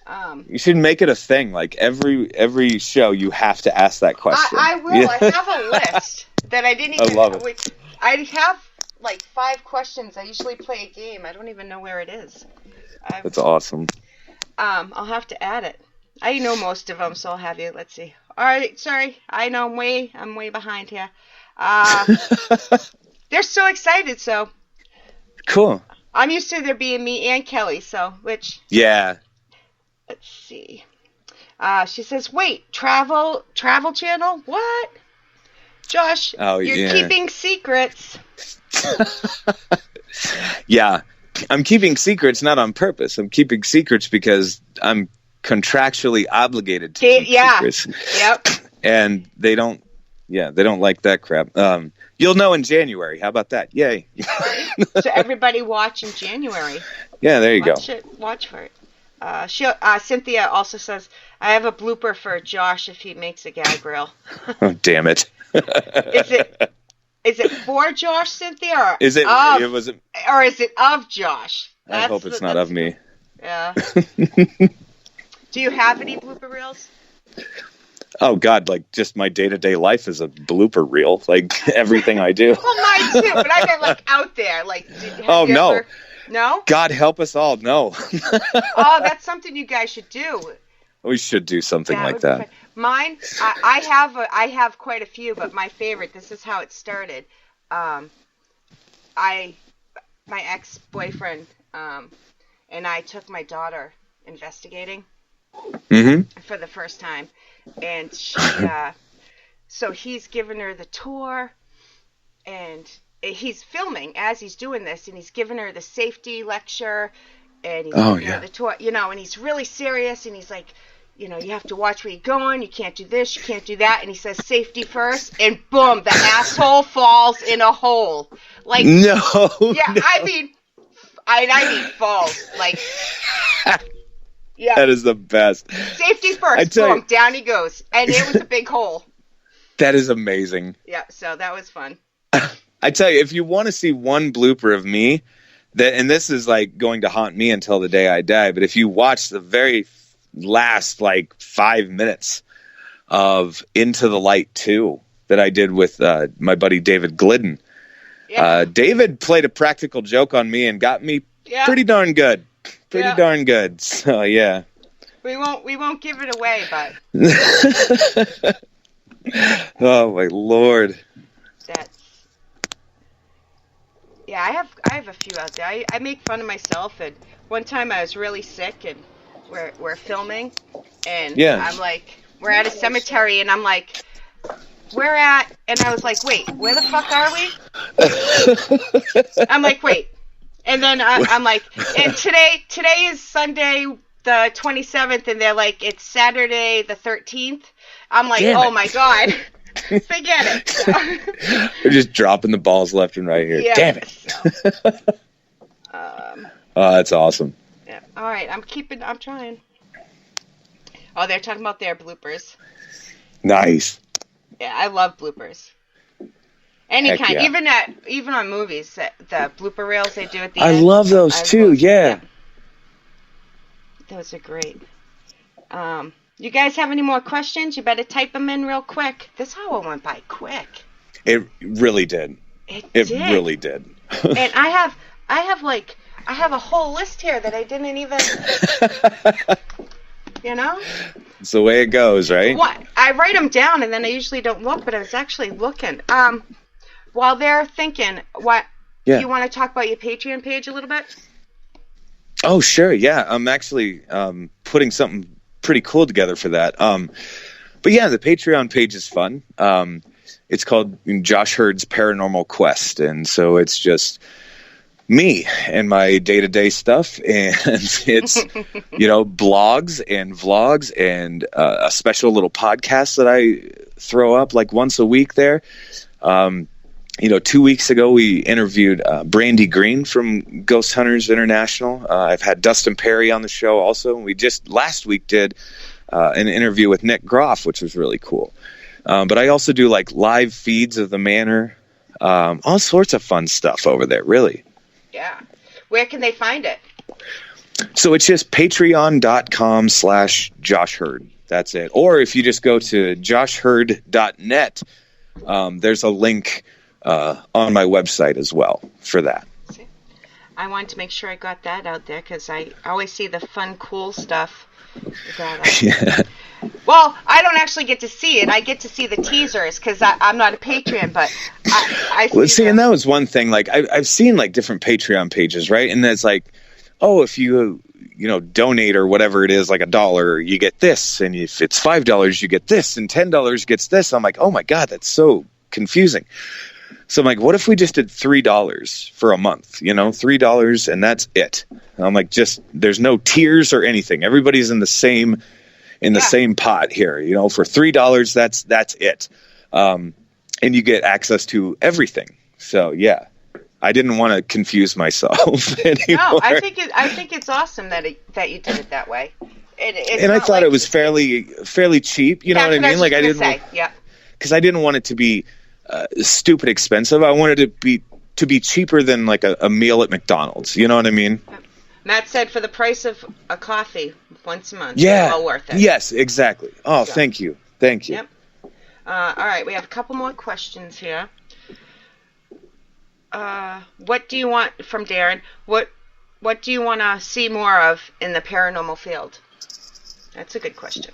one. You should make it a thing. Like every show, you have to ask that question. I will. Yeah. I have a list that I didn't even. I love it. I have like 5 questions. I usually play a game. I don't even know where it is. That's awesome. I'll have to add it. I know most of them, so I'll have you. Let's see. All right, sorry. I know I'm way behind here. They're so excited, so. Cool. I'm used to there being me and Kelly, so which. Yeah. Let's see. She says, "Wait, travel channel? What? Josh, you're keeping secrets." Yeah, I'm keeping secrets not on purpose. I'm keeping secrets because I'm contractually obligated to keep secrets. Yep. And they don't Yeah, they don't like that crap. You'll know in January. How about that? Yay. So everybody watch in January. Yeah, there you go. Watch for it. Cynthia also says, I have a blooper for Josh if he makes a gag reel. Oh, damn it. Is it for Josh, Cynthia? Or is it? Or is it of Josh? I hope it's not of me. Yeah. Do you have any blooper reels? Oh, God, like, just my day-to-day life is a blooper reel. Like, everything I do. Well, mine too, but I meant, like, out there. Like, no. No? God help us all, no. Oh, that's something you guys should do. We should do something like that. Mine, I have quite a few, but my favorite, this is how it started. My ex-boyfriend and I took my daughter investigating for the first time. And she, so he's giving her the tour, and he's filming as he's doing this, and he's giving her the safety lecture, and he's giving her the tour, and he's really serious, and he's like, you have to watch where you're going, you can't do this, you can't do that, and he says safety first, and boom, the asshole falls in a hole. Like, no. Yeah, no. I mean falls. Like, yeah. That is the best. Safety first. Boom, down he goes. And it was a big hole. That is amazing. Yeah, so that was fun. I tell you, if you want to see one blooper of me, and this is like going to haunt me until the day I die, but if you watch the very last 5 minutes of Into the Light 2 that I did with my buddy David Glidden, David played a practical joke on me and got me pretty darn good. Pretty darn good. So yeah. We won't give it away, but oh my Lord. I have a few out there. I make fun of myself, and one time I was really sick, and we're filming, and I'm like, we're at a cemetery, and I'm like, and I was like, wait, where the fuck are we? I'm like, wait. And then I'm like, and today is Sunday the 27th, and they're like, it's Saturday the 13th. I'm like, oh my God, forget it. So. We're just dropping the balls left and right here. Yeah, damn it. So, that's awesome. Yeah. All right, I'm trying. Oh, they're talking about their bloopers. Nice. Yeah, I love bloopers. Any Heck kind, yeah. even on movies, the blooper reels they do at the end. I love those too. Yeah. Those are great. You guys have any more questions? You better type them in real quick. This hour went by quick. It really did. It really did. And I have a whole list here that I didn't even. It's the way it goes, right? What? I write them down and then I usually don't look, but I was actually looking. While they're thinking, you want to talk about your Patreon page a little bit? Oh, sure. Yeah. I'm actually putting something pretty cool together for that. But yeah, the Patreon page is fun. It's called Josh Hurd's Paranormal Quest. And so it's just me and my day-to-day stuff, and it's blogs and vlogs and a special little podcast that I throw up once a week there. 2 weeks ago we interviewed Brandy Green from Ghost Hunters International. I've had Dustin Perry on the show also, and we just last week did an interview with Nick Groff, which was really cool. But I also do live feeds of the Manor, all sorts of fun stuff over there, really. Yeah. Where can they find it? So it's just patreon.com/Josh Hurd. That's it. Or if you just go to joshhurd.net, there's a link on my website as well for that. I wanted to make sure I got that out there because I always see the fun, cool stuff. Well, I don't actually get to see it. I get to see the teasers because I'm not a Patreon, but I see. And that was one thing. I've seen different Patreon pages, right? And it's if you donate or whatever it is, $1, you get this, and if it's $5, you get this, and $10 gets this. I'm like, oh my God, that's so confusing. So I'm like, what if we just did $3 for a month? $3 and that's it. I'm like, there's no tiers or anything. Everybody's in the same pot here. For $3, that's it. and you get access to everything. So yeah, I didn't want to confuse myself anymore. No, I think it's awesome that you did it that way. And I thought it was fairly cheap. You know what I mean? Like I didn't, because I didn't want it to be stupid expensive. I wanted it to be cheaper than like a meal at McDonald's. You know what I mean? Matt said for the price of a coffee once a month, yeah, well worth it. Yes, exactly. Oh, so. Thank you. Yep. All right, we have a couple more questions here. What do you want from Darren? What do you want to see more of in the paranormal field? That's a good question.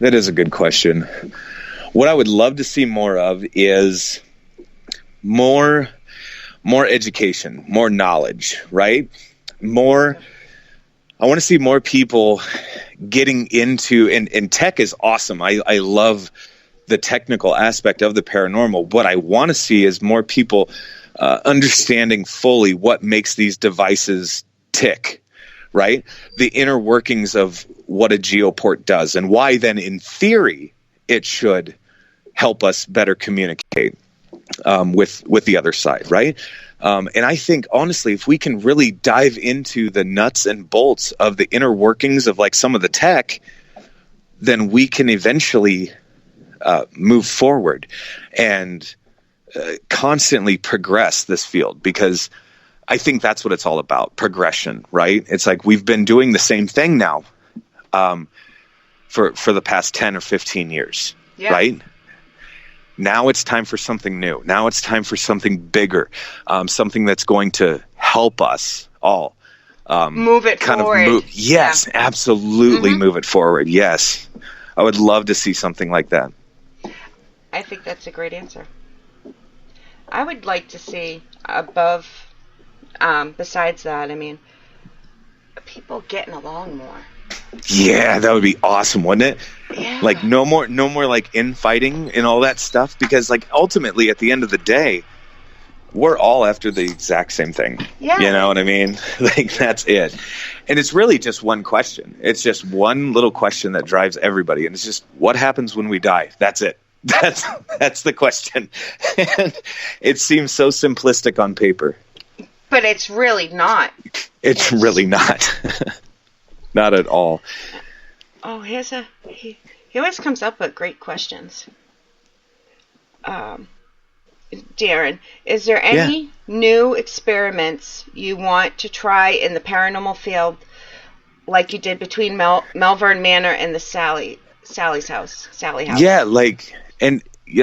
That is a good question. What I would love to see more of is more education, more knowledge, right? I want to see more people getting into, and tech is awesome. I love the technical aspect of the paranormal. What I want to see is more people understanding fully what makes these devices tick, right? The inner workings of what a geoport does, and why then in theory it should help us better communicate with the other side, right? And I think, honestly, if we can really dive into the nuts and bolts of the inner workings of like some of the tech, then we can eventually move forward and constantly progress this field, because I think that's what it's all about, progression, right? It's like we've been doing the same thing now for the past 10 or 15 years, right? Now it's time for something new. Now it's time for something bigger, something that's going to help us all. Move it forward. Yes, absolutely move it forward. Yes. I would love to see something like that. I think that's a great answer. I would like to see above, besides that, I mean, people getting along more. Yeah, that would be awesome, wouldn't it? Yeah. Like no more like infighting and all that stuff, because like ultimately at the end of the day, we're all after the exact same thing. Yeah. You know what I mean? Like that's it. And it's really just one question. It's just one little question that drives everybody, and it's just what happens when we die? That's it. That's the question. And it seems so simplistic on paper. But it's really not. It's really not. Not at all. Oh, he always comes up with great questions. Darren, is there any new experiments you want to try in the paranormal field, like you did between Malvern Manor and the Sally house? Yeah,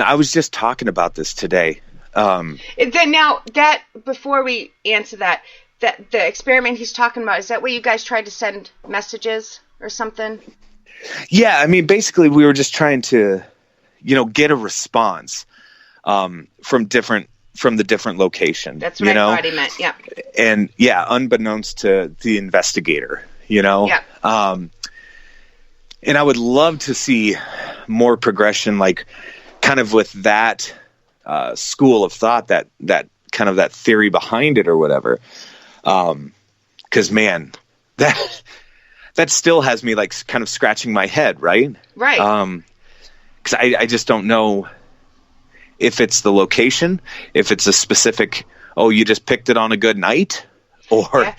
I was just talking about this today. Then now that before we answer that the experiment he's talking about, is that where you guys tried to send messages or something? Yeah, I mean, basically we were just trying to, get a response from the different location. That's what I thought he meant. Yeah. And unbeknownst to the investigator, Yeah. And I would love to see more progression, like kind of with that school of thought, that kind of that theory behind it or whatever. 'Cause man, that still has me like kind of scratching my head. Right. Right. 'Cause I just don't know if it's the location, if it's a specific, you just picked it on a good night, or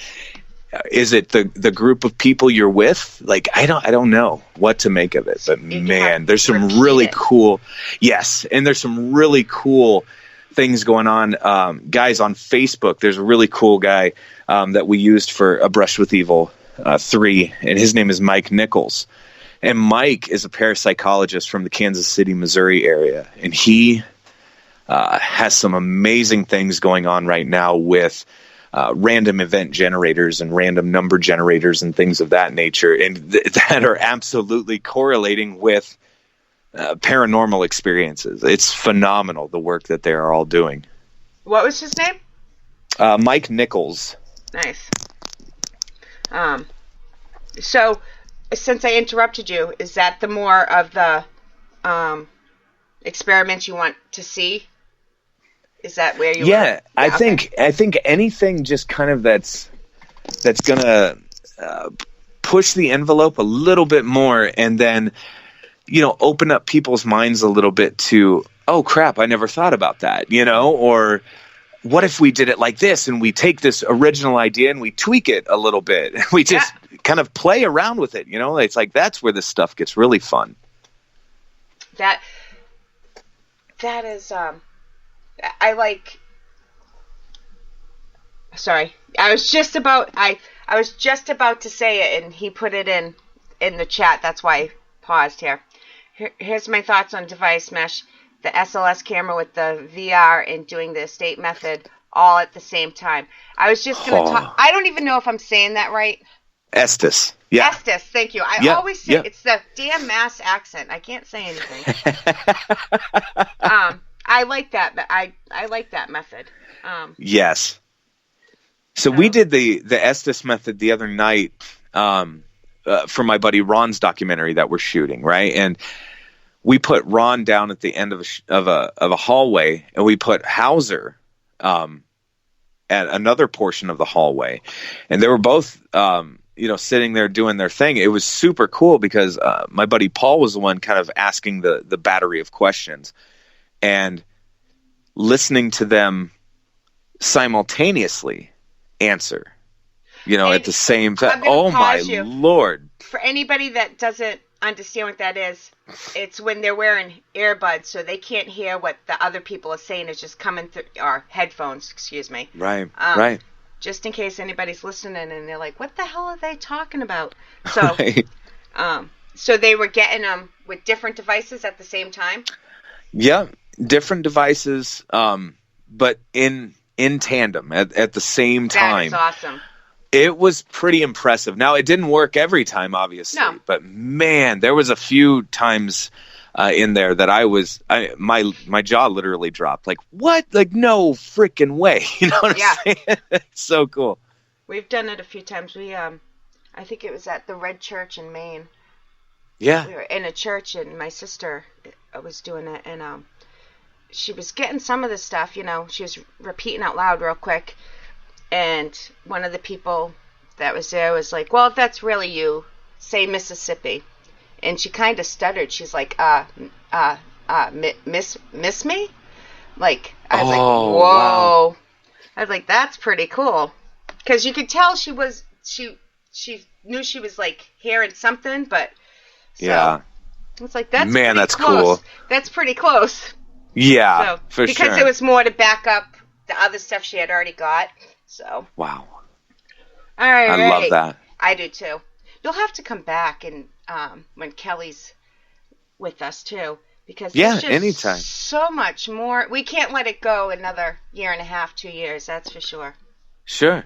is it the group of people you're with? Like, I don't know what to make of it, but man, there's some really cool, and there's some really cool things going on. Guys on Facebook, there's a really cool guy that we used for A Brush with Evil 3, and his name is Mike Nichols. And Mike is a parapsychologist from the Kansas City, Missouri area, and he has some amazing things going on right now with random event generators and random number generators and things of that nature, and that are absolutely correlating with paranormal experiences. It's phenomenal, the work that they are all doing. What was his name? Mike Nichols. Nice. So, since I interrupted you, is that the more of the experiments you want to see? Is that where you? Yeah, I think anything just kind of that's gonna push the envelope a little bit more, and then open up people's minds a little bit to, oh crap, I never thought about that, or what if we did it like this and we take this original idea and we tweak it a little bit. We just kind of play around with it, It's like that's where this stuff gets really fun. That is I like. Sorry, I was just about to say it, and he put it in the chat. That's why I paused here. Here's my thoughts on device mesh, the SLS camera with the VR, and doing the estate method all at the same time. I was just going to talk. I don't even know if I'm saying that right. Estes. Yeah. Estes. Thank you. I always say it's the damn Mass accent. I can't say anything. I like that. I like that method. Yes. So we did the Estes method the other night for my buddy Ron's documentary that we're shooting, right? And we put Ron down at the end of a hallway, and we put Hauser at another portion of the hallway, and they were both sitting there doing their thing. It was super cool because my buddy Paul was the one kind of asking the battery of questions, and listening to them simultaneously answer, at the same time. Oh my Lord. For anybody that doesn't understand what that is, it's when they're wearing earbuds, so they can't hear what the other people are saying. It's just coming through, or headphones, excuse me. Right, right. Just in case anybody's listening and they're like, what the hell are they talking about? So, right. So they were getting them with different devices at the same time? Yeah, different devices, but in tandem at the same time. That is awesome. It was pretty impressive. Now, it didn't work every time, obviously, but man, there was a few times in there that my jaw literally dropped. Like, what? Like, no freaking way. You know what I'm saying? It's so cool. We've done it a few times. We, I think it was at the Red Church in Maine. Yeah. We were in a church, and my sister was doing it, and she was getting some of the stuff, she was repeating out loud real quick. And one of the people that was there was like, well, if that's really you, say Mississippi. And she kind of stuttered. She's like, miss me? Like, I was like, whoa. Wow. I was like, that's pretty cool. Because you could tell she knew she was like hearing something, but so it's like, that's close. Cool. That's pretty close. Yeah, so, for sure. Because it was more to back up the other stuff she had already got. So. Wow. All right. I love that. I do too. You'll have to come back and when Kelly's with us too, because there's just anytime. So much more. We can't let it go another year and a half, 2 years. That's for sure. Sure.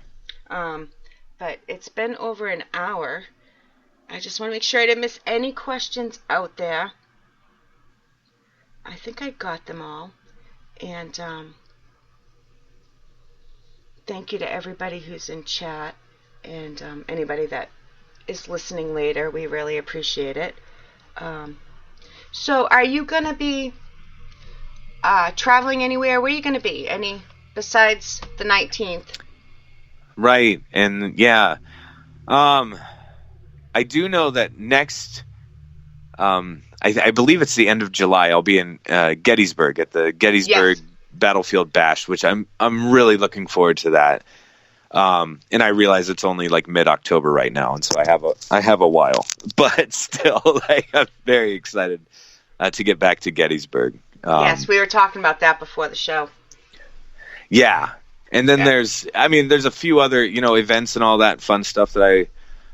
But it's been over an hour. I just want to make sure I didn't miss any questions out there. I think I got them all. And thank you to everybody who's in chat and anybody that is listening later. We really appreciate it. So are you going to be traveling anywhere? Where are you going to be? Any besides the 19th? Right. And I do know that next, I believe it's the end of July, I'll be in Gettysburg at the Gettysburg Battlefield Bash, which I'm really looking forward to that. And I realize it's only like mid-October right now, and so I have a while, but still, I'm very excited to get back to Gettysburg. Yes, we were talking about that before the show. Yeah, and then there's a few other events and all that fun stuff that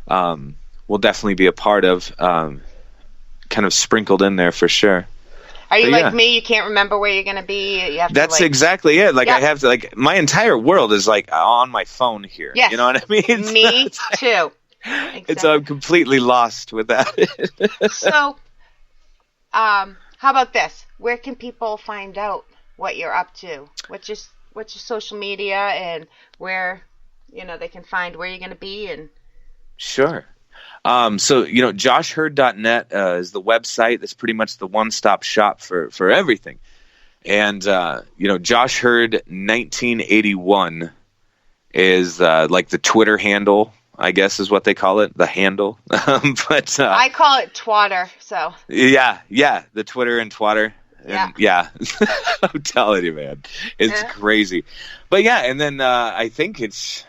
I will definitely be a part of, kind of sprinkled in there for sure. Are you like me? You can't remember where you're going to be? You have That's exactly it. Like I have to, my entire world is like on my phone here. Yes. You know what I mean? Me too. Exactly. And so I'm completely lost without it. So, how about this? Where can people find out what you're up to? What's your social media and where, they can find where you're going to be and. Sure. So, joshhurd.net is the website. That's pretty much the one-stop shop for everything. And, Josh Hurd 1981 is like the Twitter handle. I guess is what they call it, the handle. But I call it twatter. So yeah, the Twitter and twatter. And yeah. I'm telling you, man, it's crazy. But yeah, and then I think it's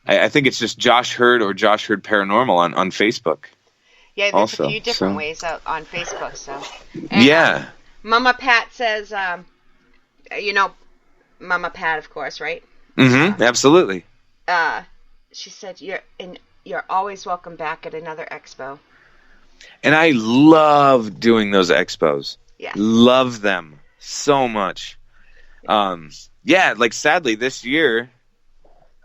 just Josh Hurd or Josh Hurd Paranormal on Facebook. Yeah, there's also, a few different ways out on Facebook. So and, Mama Pat says, Mama Pat, of course, right? Mm-hmm. Absolutely. She said you're always welcome back at another expo. And I love doing those expos. Yeah. Love them so much. Like sadly this year,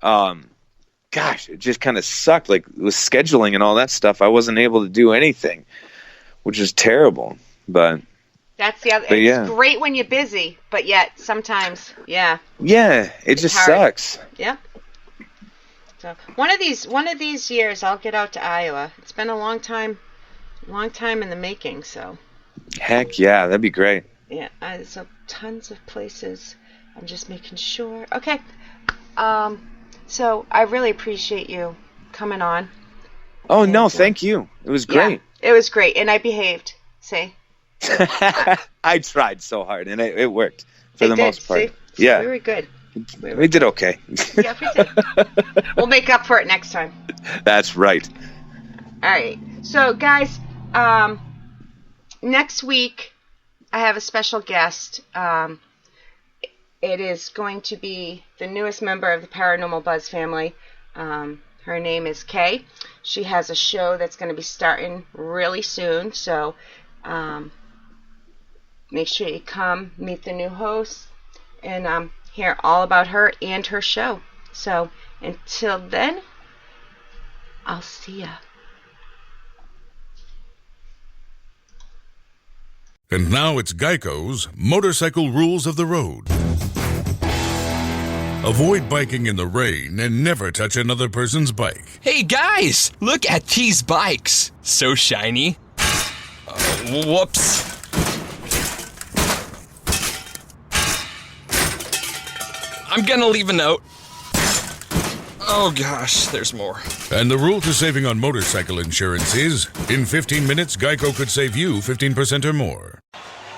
gosh, it just kind of sucked. Like with scheduling and all that stuff, I wasn't able to do anything, which is terrible. But that's the other. It's great when you're busy, but yet sometimes, yeah, it just hard. Sucks. Yeah. So one of these years, I'll get out to Iowa. It's been a long time in the making. So. Heck yeah, that'd be great. Yeah, so tons of places. I'm just making sure. Okay. So I really appreciate you coming on. Oh, no, thank you. It was great. Yeah, it was great, and I behaved. See? I tried so hard, and it worked for the most part. See? Yeah. We were good. We did okay. Yeah, we did. We'll make up for it next time. That's right. All right. So, guys, next week I have a special guest. It is going to be the newest member of the Paranormal Buzz family. Her name is Kay. She has a show that's going to be starting really soon. So make sure you come meet the new host and hear all about her and her show. So until then, I'll see ya. And now it's Geico's Motorcycle Rules of the Road. Avoid biking in the rain and never touch another person's bike. Hey guys, look at these bikes. So shiny. Whoops. I'm gonna leave a note. Oh gosh, there's more. And the rule to saving on motorcycle insurance is, in 15 minutes, Geico could save you 15% or more.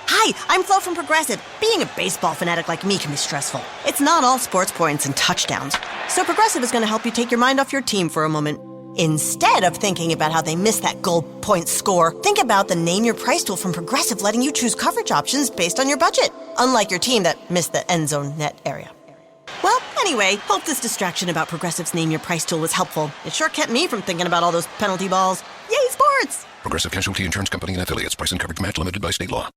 Hi, I'm Flo from Progressive. Being a baseball fanatic like me can be stressful. It's not all sports points and touchdowns. So Progressive is going to help you take your mind off your team for a moment. Instead of thinking about how they missed that goal point score, think about the Name Your Price tool from Progressive letting you choose coverage options based on your budget, unlike your team that missed the end zone net area. Well, anyway, hope this distraction about Progressive's Name Your Price tool was helpful. It sure kept me from thinking about all those penalty balls. Yay, sports! Progressive Casualty Insurance Company and Affiliates. Price and coverage match limited by state law.